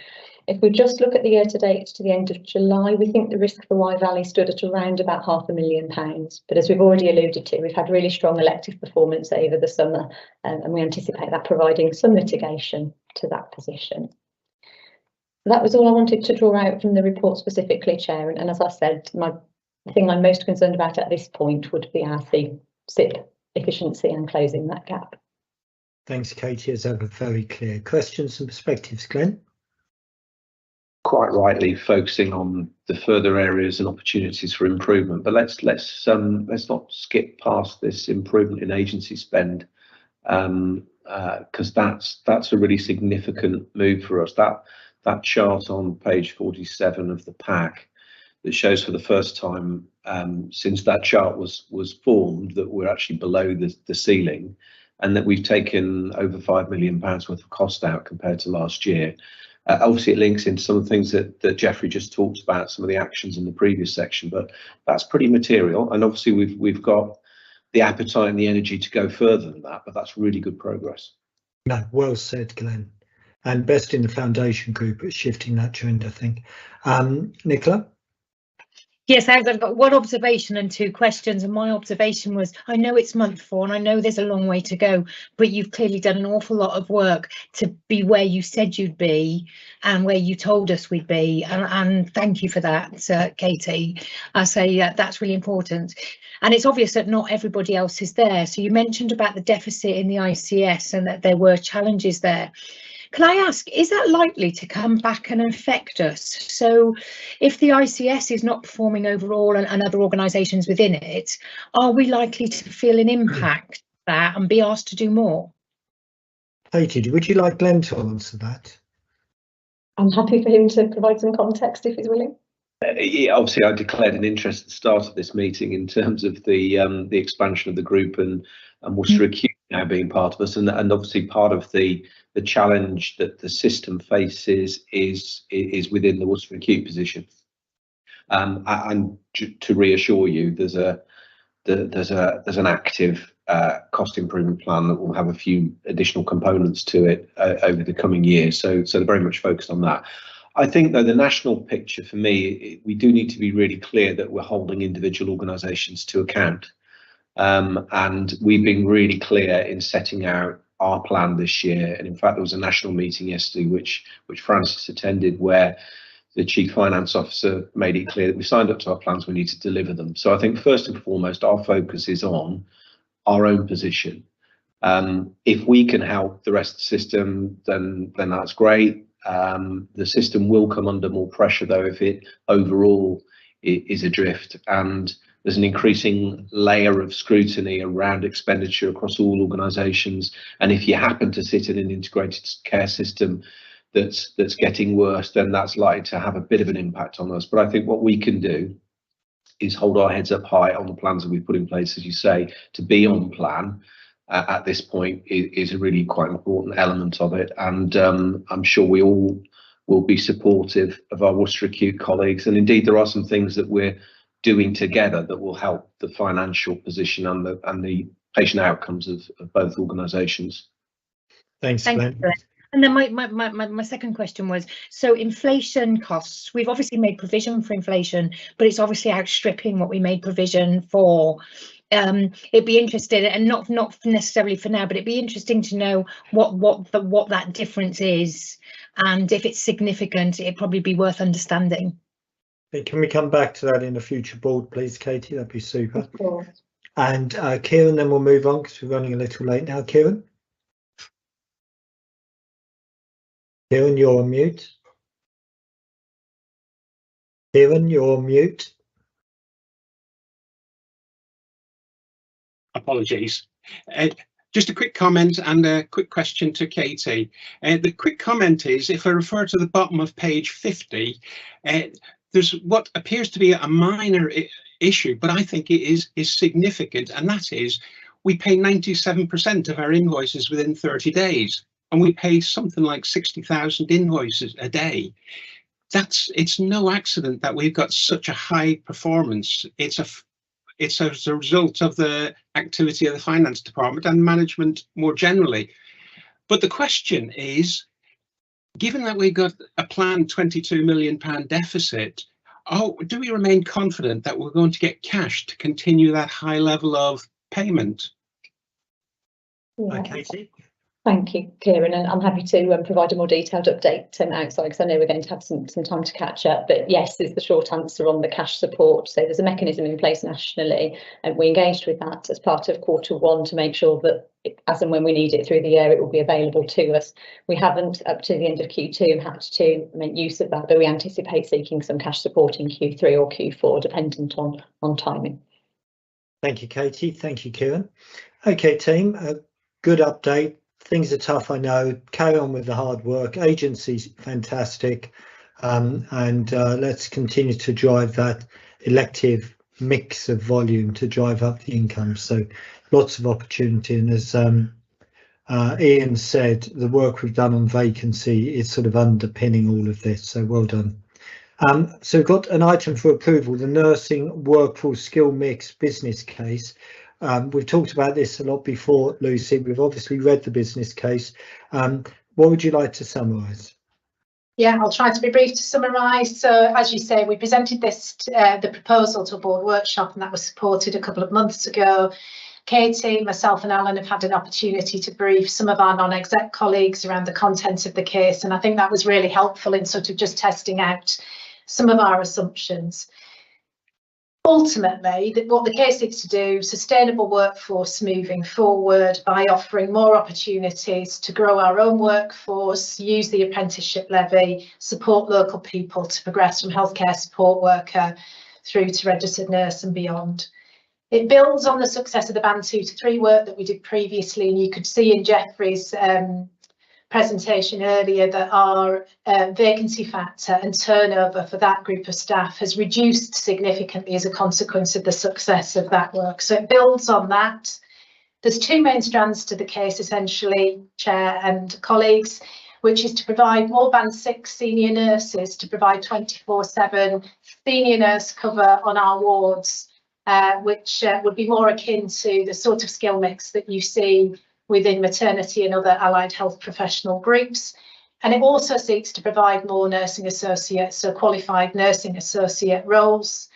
If we just look at the year to date to the end of July, we think the risk for Wye Valley stood at around about £500,000. But as we've already alluded to, we've had really strong elective performance over the summer, and we anticipate that providing some mitigation to that position. That was all I wanted to draw out from the report specifically, Chair. And as I said, the thing I'm most concerned about at this point would be our SIP efficiency and closing that gap. Thanks, Katie. As ever, very clear. Questions and perspectives, Glenn? Quite rightly focusing on the further areas and opportunities for improvement, but let's not skip past this improvement in agency spend, because that's a really significant move for us. That chart on page 47 of the pack that shows for the first time since that chart was formed that we're actually below the ceiling, and that we've taken over £5 million worth of cost out compared to last year. Obviously, it links into some of the things that Jeffrey just talked about, some of the actions in the previous section, but that's pretty material. And obviously, we've got the appetite and the energy to go further than that, but that's really good progress. No, well said, Glenn. And best in the foundation group at shifting that trend, I think. Nicola? Yes, I've got one observation and 2 questions, and my observation was, I know it's month 4 and I know there's a long way to go, but you've clearly done an awful lot of work to be where you said you'd be and where you told us we'd be, and thank you for that, Katie. I say that's really important, and it's obvious that not everybody else is there. So you mentioned about the deficit in the ICS and that there were challenges there. Can I ask, is that likely to come back and affect us? So if the ICS is not performing overall and other organisations within it, are we likely to feel an impact of that and be asked to do more? Katie, would you like Glenn to answer that? I'm happy for him to provide some context if he's willing. Yeah, obviously, I declared an interest at the start of this meeting in terms of the expansion of the group and Worcester Acute now being part of us, and obviously part of the challenge that the system faces is within the Worcester Acute position. And to reassure you, there's an active cost improvement plan that will have a few additional components to it over the coming years. So they're very much focused on that. I think, though, the national picture for me, we do need to be really clear that we're holding individual organisations to account. And we've been really clear in setting out our plan this year. And in fact, there was a national meeting yesterday, which Francis attended, where the Chief Finance Officer made it clear that we signed up to our plans, we need to deliver them. So I think first and foremost, our focus is on our own position. If we can help the rest of the system, then that's great. The system will come under more pressure, though, if it overall is adrift, and there's an increasing layer of scrutiny around expenditure across all organisations. And if you happen to sit in an integrated care system that's getting worse, then that's likely to have a bit of an impact on us. But I think what we can do is hold our heads up high on the plans that we've put in place, as you say. To be on plan at this point is a really quite important element of it, and I'm sure we all will be supportive of our Worcester Acute colleagues, and indeed there are some things that we're doing together that will help the financial position and the patient outcomes of both organisations. Thanks, Glenn. And then my second question was, so inflation costs, we've obviously made provision for inflation, but it's obviously outstripping what we made provision for. It'd be interesting, and not necessarily for now, but it'd be interesting to know what that difference is, and if it's significant, it'd probably be worth understanding. Can we come back to that in a future board, please, Katie? That'd be super. Of course. And Kieran, then we'll move on because we're running a little late now. Kieran? Kieran, you're on mute. Kieran, you're on mute. Apologies. Just a quick comment and a quick question to Katie. The quick comment is, if I refer to the bottom of page 50, there's what appears to be a minor issue, but I think it is significant, and that is we pay 97% of our invoices within 30 days, and we pay something like 60,000 invoices a day. It's no accident that we've got such a high performance. It's as a result of the activity of the finance department and management more generally. But the question is, given that we've got a planned £22 million deficit, do we remain confident that we're going to get cash to continue that high level of payment? Yeah. Katie? Thank you, Kieran, and I'm happy to provide a more detailed update outside, because I know we're going to have some time to catch up. But yes, is the short answer on the cash support. So there's a mechanism in place nationally, and we engaged with that as part of Q1 to make sure that as and when we need it through the year, it will be available to us. We haven't, up to the end of Q2, had to make use of that, but we anticipate seeking some cash support in Q3 or Q4, dependent on timing. Thank you, Katie. Thank you, Kieran. Okay, team, a good update. Things are tough, I know. Carry on with the hard work. Agency's fantastic, and let's continue to drive that elective mix of volume to drive up the income. So lots of opportunity, and as Ian said, the work we've done on vacancy is sort of underpinning all of this, so well done. So we've got an item for approval, the nursing workforce skill mix business case. We've talked about this a lot before, Lucy. We've obviously read the business case. What would you like to summarise? Yeah, I'll try to be brief to summarise. So, as you say, we presented this the proposal to a board workshop, and that was supported a couple of months ago. Katie, myself and Alan have had an opportunity to brief some of our non-exec colleagues around the content of the case, and I think that was really helpful in sort of just testing out some of our assumptions. Ultimately, what the case seeks to do, sustainable workforce moving forward by offering more opportunities to grow our own workforce, use the apprenticeship levy, support local people to progress from healthcare support worker through to registered nurse and beyond. It builds on the success of the Band 2 to 3 work that we did previously, and you could see in Jeffrey's presentation earlier that our vacancy factor and turnover for that group of staff has reduced significantly as a consequence of the success of that work. So it builds on that. There's two main strands to the case, essentially, Chair and colleagues, which is to provide more Band 6 senior nurses to provide 24/7 senior nurse cover on our wards, which would be more akin to the sort of skill mix that you see within maternity and other allied health professional groups. And it also seeks to provide more nursing associates, so qualified nursing associate roles,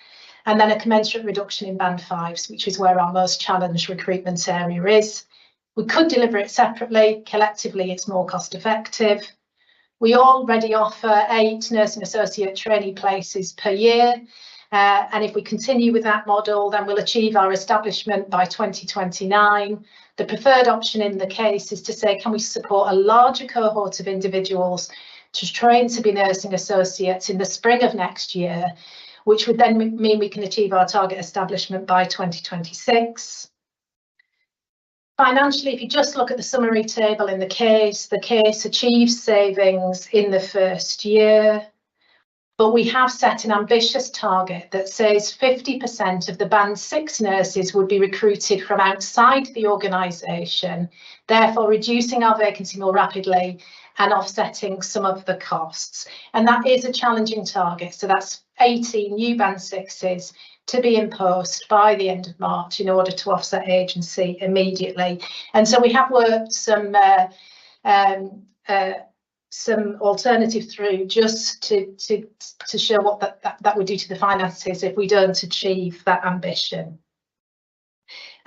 and then a commensurate reduction in Band 5s, which is where our most challenged recruitment area is. We could deliver it separately. Collectively, it's more cost effective. We already offer 8 nursing associate trainee places per year. And if we continue with that model, then we'll achieve our establishment by 2029. The preferred option in the case is to say, can we support a larger cohort of individuals to train to be nursing associates in the spring of next year, which would then mean we can achieve our target establishment by 2026. Financially, if you just look at the summary table in the case achieves savings in the first year. But we have set an ambitious target that says 50% of the Band 6 nurses would be recruited from outside the organisation, therefore reducing our vacancy more rapidly and offsetting some of the costs. And that is a challenging target. So that's 18 new Band 6s to be imposed by the end of March in order to offset agency immediately. And so we have worked some alternative through just to show what that would do to the finances if we don't achieve that ambition.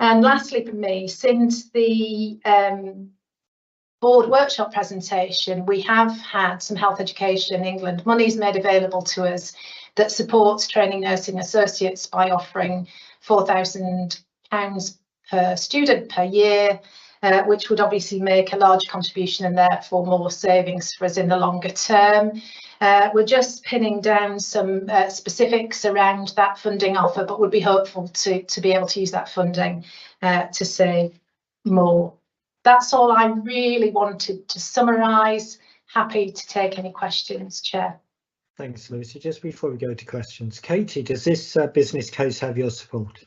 And lastly from me, since the board workshop presentation, we have had some Health Education England monies made available to us that supports training nursing associates by offering £4,000 per student per year, which would obviously make a large contribution and therefore more savings for us in the longer term. We're just pinning down some specifics around that funding offer, but would be hopeful to be able to use that funding to save more. That's all I really wanted to summarise. Happy to take any questions, Chair. Thanks, Lucy. Just before we go to questions, Katie, does this business case have your support?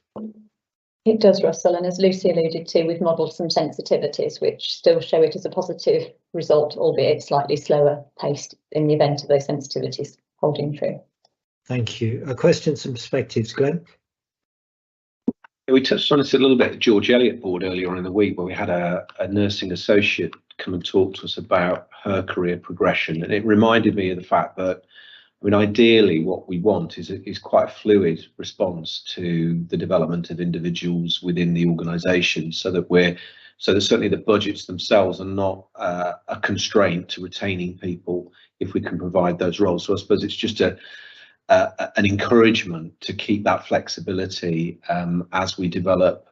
It does, Russell, and as Lucy alluded to, we've modelled some sensitivities which still show it as a positive result, albeit slightly slower paced in the event of those sensitivities holding true. Thank you. Questions and perspectives, Glenn? We touched on this a little bit at the George Eliot board earlier on in the week, where we had a nursing associate come and talk to us about her career progression, and it reminded me of the fact that, I mean, ideally what we want is quite a fluid response to the development of individuals within the organisation, so that certainly the budgets themselves are not a constraint to retaining people if we can provide those roles. So I suppose it's just an encouragement to keep that flexibility as we develop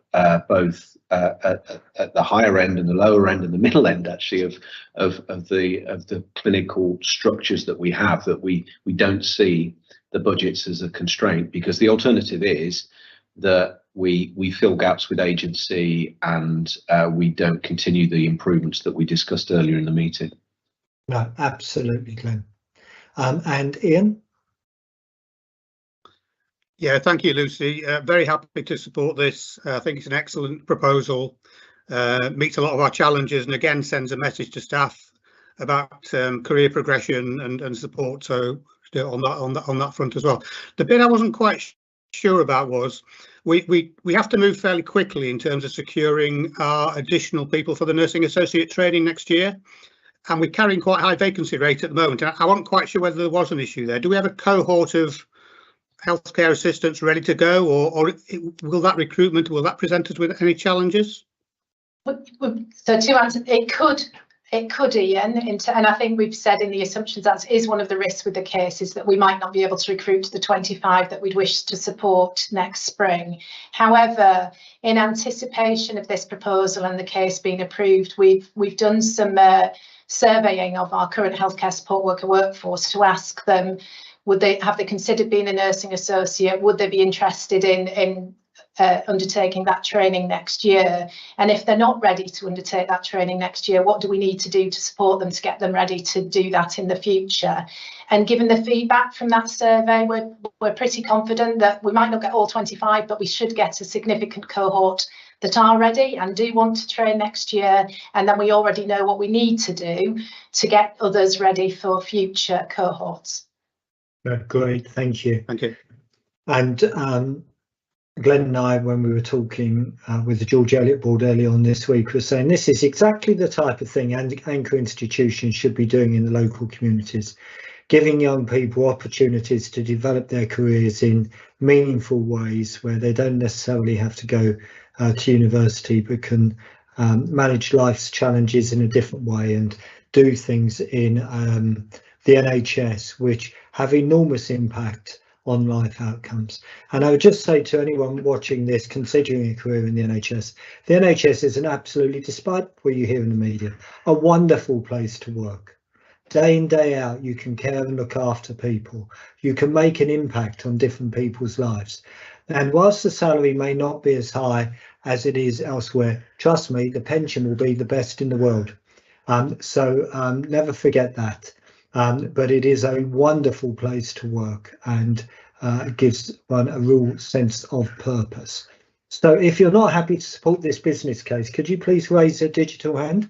both at the higher end and the lower end and the middle end, actually, of the clinical structures that we have, that we don't see the budgets as a constraint, because the alternative is that we fill gaps with agency and we don't continue the improvements that we discussed earlier in the meeting. No, absolutely, Glenn. And Ian? Yeah, thank you, Lucy. Very happy to support this. I think it's an excellent proposal, meets a lot of our challenges, and again sends a message to staff about career progression and support. So on that front as well. The bit I wasn't quite sure about was we have to move fairly quickly in terms of securing our additional people for the nursing associate training next year, and we're carrying quite a high vacancy rate at the moment. And I wasn't quite sure whether there was an issue there. Do we have a cohort of healthcare assistants ready to go, or will that recruitment, will that present us with any challenges? So to answer, it could, Ian, and I think we've said in the assumptions that is one of the risks with the case, is that we might not be able to recruit the 25 that we'd wish to support next spring. However, in anticipation of this proposal and the case being approved, we've done some surveying of our current healthcare support worker workforce to ask them, have they considered being a nursing associate? Would they be interested in undertaking that training next year? And if they're not ready to undertake that training next year, what do we need to do to support them to get them ready to do that in the future? And given the feedback from that survey, we're pretty confident that we might not get all 25, but we should get a significant cohort that are ready and do want to train next year. And then we already know what we need to do to get others ready for future cohorts. Great, thank you. Thank you. And Glenn and I, when we were talking with the George Eliot board earlier on this week, were saying this is exactly the type of thing anchor institutions should be doing in the local communities, giving young people opportunities to develop their careers in meaningful ways where they don't necessarily have to go to university, but can manage life's challenges in a different way and do things in the NHS, which have enormous impact on life outcomes. And I would just say to anyone watching this, considering a career in the NHS is an absolutely, despite what you hear in the media, a wonderful place to work. Day in, day out, you can care and look after people. You can make an impact on different people's lives. And whilst the salary may not be as high as it is elsewhere, trust me, the pension will be the best in the world. So never forget that. But it is a wonderful place to work, and gives one a real sense of purpose. So if you're not happy to support this business case, could you please raise a digital hand?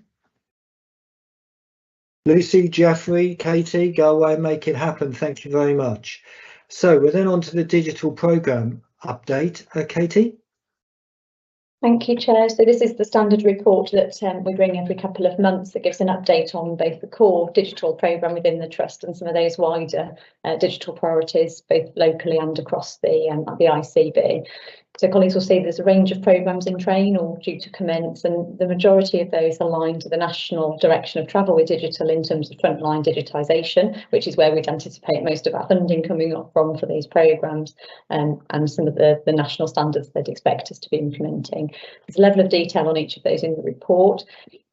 Lucy, Jeffrey, Katie, go away and make it happen. Thank you very much. So we're then on to the digital programme update. Katie? Thank you, Chair. So this is the standard report that we bring every couple of months that gives an update on both the core digital programme within the Trust and some of those wider digital priorities, both locally and across the ICB. So colleagues will see there's a range of programmes in train or due to commence, and the majority of those align to the national direction of travel with digital in terms of frontline digitisation, which is where we'd anticipate most of our funding coming up from for these programmes, and some of the national standards they'd expect us to be implementing. There's a level of detail on each of those in the report.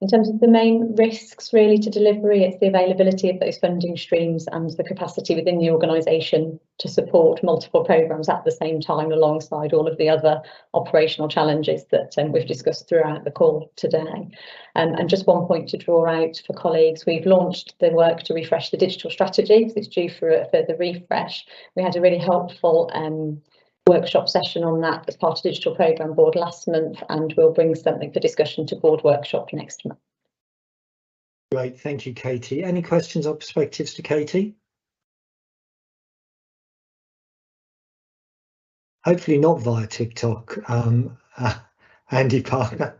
In terms of the main risks really to delivery, it's the availability of those funding streams and the capacity within the organisation to support multiple programmes at the same time, alongside all of the other operational challenges that we've discussed throughout the call today. And just one point to draw out for colleagues, we've launched the work to refresh the digital strategy, because it's due for a further refresh. We had a really helpful workshop session on that as part of Digital Programme Board last month, and we'll bring something for discussion to Board workshop next month. Great, thank you, Katie. Any questions or perspectives to Katie? Hopefully not via TikTok, Andy Parker,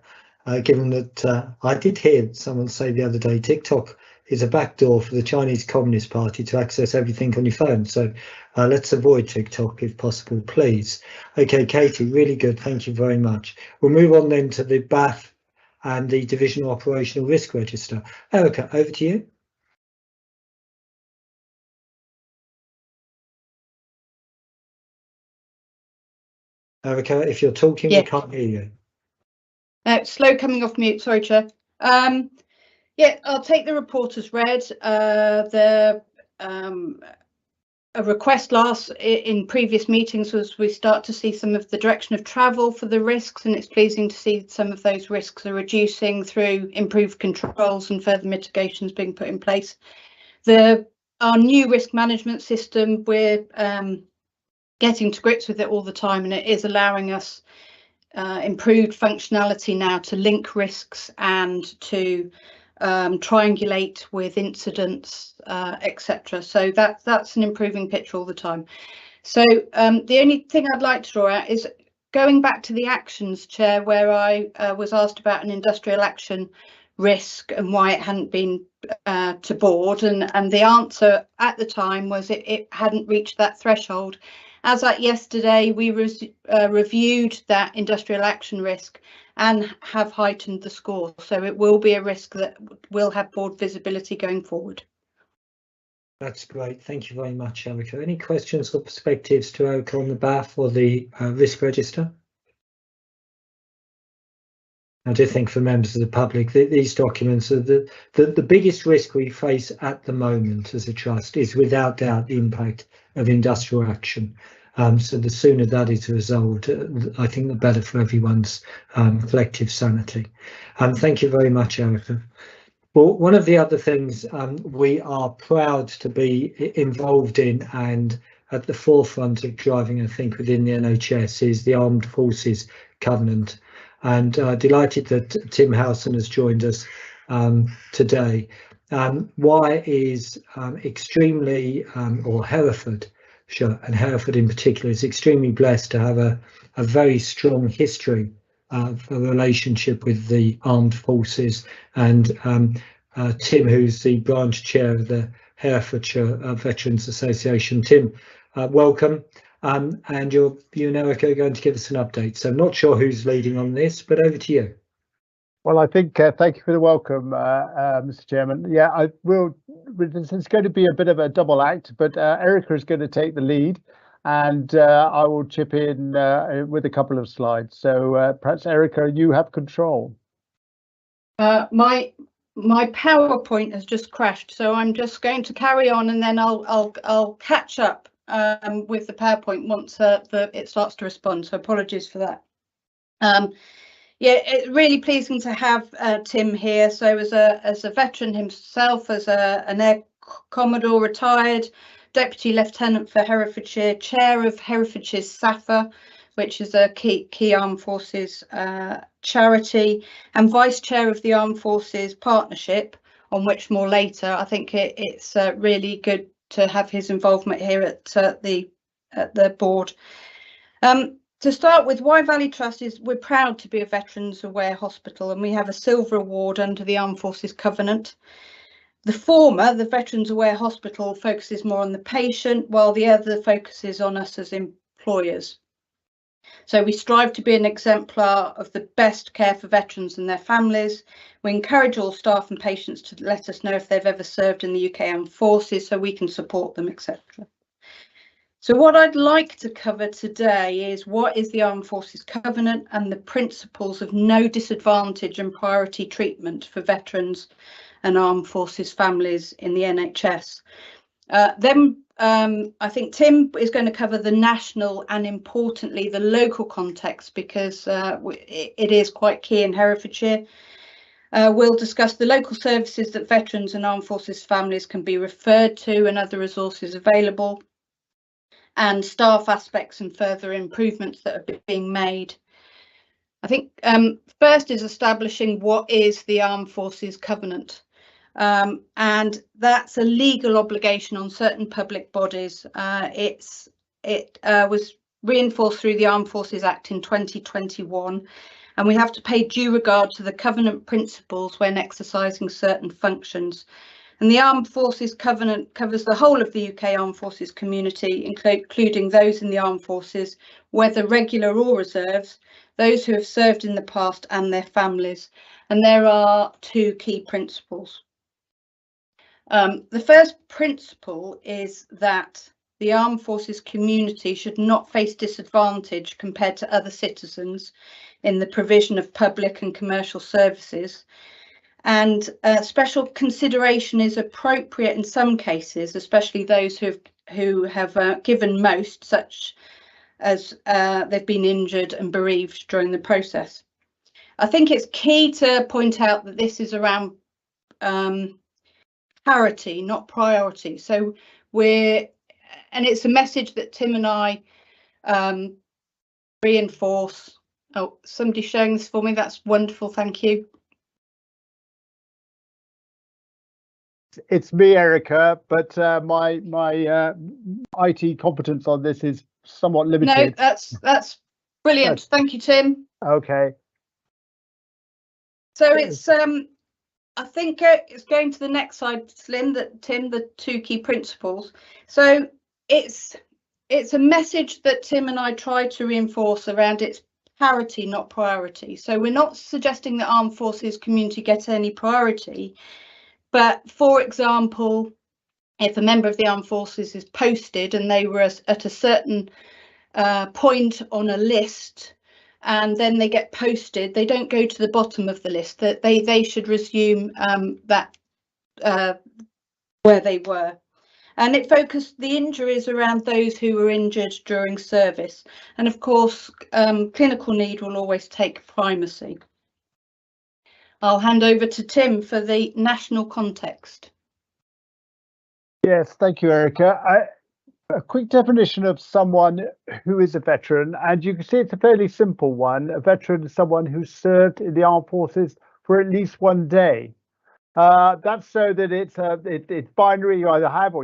given that I did hear someone say the other day, TikTok is a backdoor for the Chinese Communist Party to access everything on your phone. So let's avoid TikTok if possible, please. Okay, Katie, really good. Thank you very much. We'll move on then to the BAF and the Divisional Operational Risk Register. Erica, over to you. Erica, if you're talking, we can't hear you. Slow coming off mute, sorry, Chair. Yeah, I'll take the report as read. A request in previous meetings was we start to see some of the direction of travel for the risks, and it's pleasing to see some of those risks are reducing through improved controls and further mitigations being put in place. Our new risk management system, we're getting to grips with it all the time, and it is allowing us improved functionality now to link risks and to triangulate with incidents, etc. So that's an improving picture all the time. So the only thing I'd like to draw out is going back to the actions, Chair, where I was asked about an industrial action risk and why it hadn't been to board, and the answer at the time was it hadn't reached that threshold. As at yesterday, we reviewed that industrial action risk and have heightened the score. So it will be a risk that will have board visibility going forward. That's great. Thank you very much, Erica. Any questions or perspectives to Erica on the BAF or the risk register? I do think for members of the public that these documents are the biggest risk we face at the moment as a trust is without doubt the impact of industrial action. So the sooner that is resolved, I think the better for everyone's collective sanity. Thank you very much, Erica. Well, one of the other things we are proud to be involved in and at the forefront of driving, I think, within the NHS is the Armed Forces Covenant. And delighted that Tim Howson has joined us today. Why is extremely, or Hereford, sure, and Hereford in particular, is extremely blessed to have a very strong history of a relationship with the armed forces. And Tim, who's the branch chair of the Herefordshire Veterans Association. Tim, welcome. And you and Erica are going to give us an update. So I'm not sure who's leading on this, but over to you. Well, I think thank you for the welcome, Mr. Chairman. Yeah, I will. It's going to be a bit of a double act, but Erica is going to take the lead, and I will chip in with a couple of slides. So perhaps Erica, you have control. My PowerPoint has just crashed, so I'm just going to carry on, and then I'll catch up with the PowerPoint once it starts to respond. So apologies for that. Yeah, it's really pleasing to have Tim here. So as a veteran himself, as an Air Commodore retired, Deputy Lieutenant for Herefordshire, Chair of Herefordshire's SAFA, which is a key Armed Forces charity, and Vice Chair of the Armed Forces Partnership, on which more later. I think it's really good to have his involvement here at the board. To start with, Wye Valley Trust we're proud to be a Veterans Aware hospital, and we have a silver award under the Armed Forces Covenant. The former, the Veterans Aware Hospital, focuses more on the patient, while the other focuses on us as employers. So we strive to be an exemplar of the best care for veterans and their families. We encourage all staff and patients to let us know if they've ever served in the UK Armed Forces so we can support them, etc. So what I'd like to cover today is what is the Armed Forces Covenant and the principles of no disadvantage and priority treatment for veterans and armed forces families in the NHS. Then I think Tim is going to cover the national and importantly the local context, because it is quite key in Herefordshire. We'll discuss the local services that veterans and armed forces families can be referred to and other resources available, and staff aspects and further improvements that are being made. I think first is establishing what is the Armed Forces Covenant. And that's a legal obligation on certain public bodies. It was reinforced through the Armed Forces Act in 2021, and we have to pay due regard to the covenant principles when exercising certain functions. And the Armed Forces Covenant covers the whole of the UK Armed Forces community, including those in the Armed Forces, whether regular or reserves, those who have served in the past and their families. And there are two key principles. The first principle is that the Armed Forces community should not face disadvantage compared to other citizens in the provision of public and commercial services. And special consideration is appropriate in some cases, especially those who have given most, such as they've been injured and bereaved during the process. I think it's key to point out that this is around parity, not priority. So and it's a message that Tim and I reinforce. Oh, somebody's showing this for me. That's wonderful. Thank you. It's me, Erica, but my IT competence on this is somewhat limited. No, that's brilliant. Thank you, Tim. Okay. So it's I think it's going to the next slide, Tim, the two key principles. So it's a message that Tim and I try to reinforce around its parity, not priority. So we're not suggesting that armed forces community get any priority, but for example, if a member of the armed forces is posted and they were at a certain point on a list, and then they get posted, they don't go to the bottom of the list, that they should resume that where they were. And it focused the injuries around those who were injured during service. And of course, clinical need will always take primacy. I'll hand over to Tim for the national context. Yes, thank you, Erica. A quick definition of someone who is a veteran, and you can see it's a fairly simple one. A veteran is someone who served in the armed forces for at least one day. That's so that it's binary, you either have or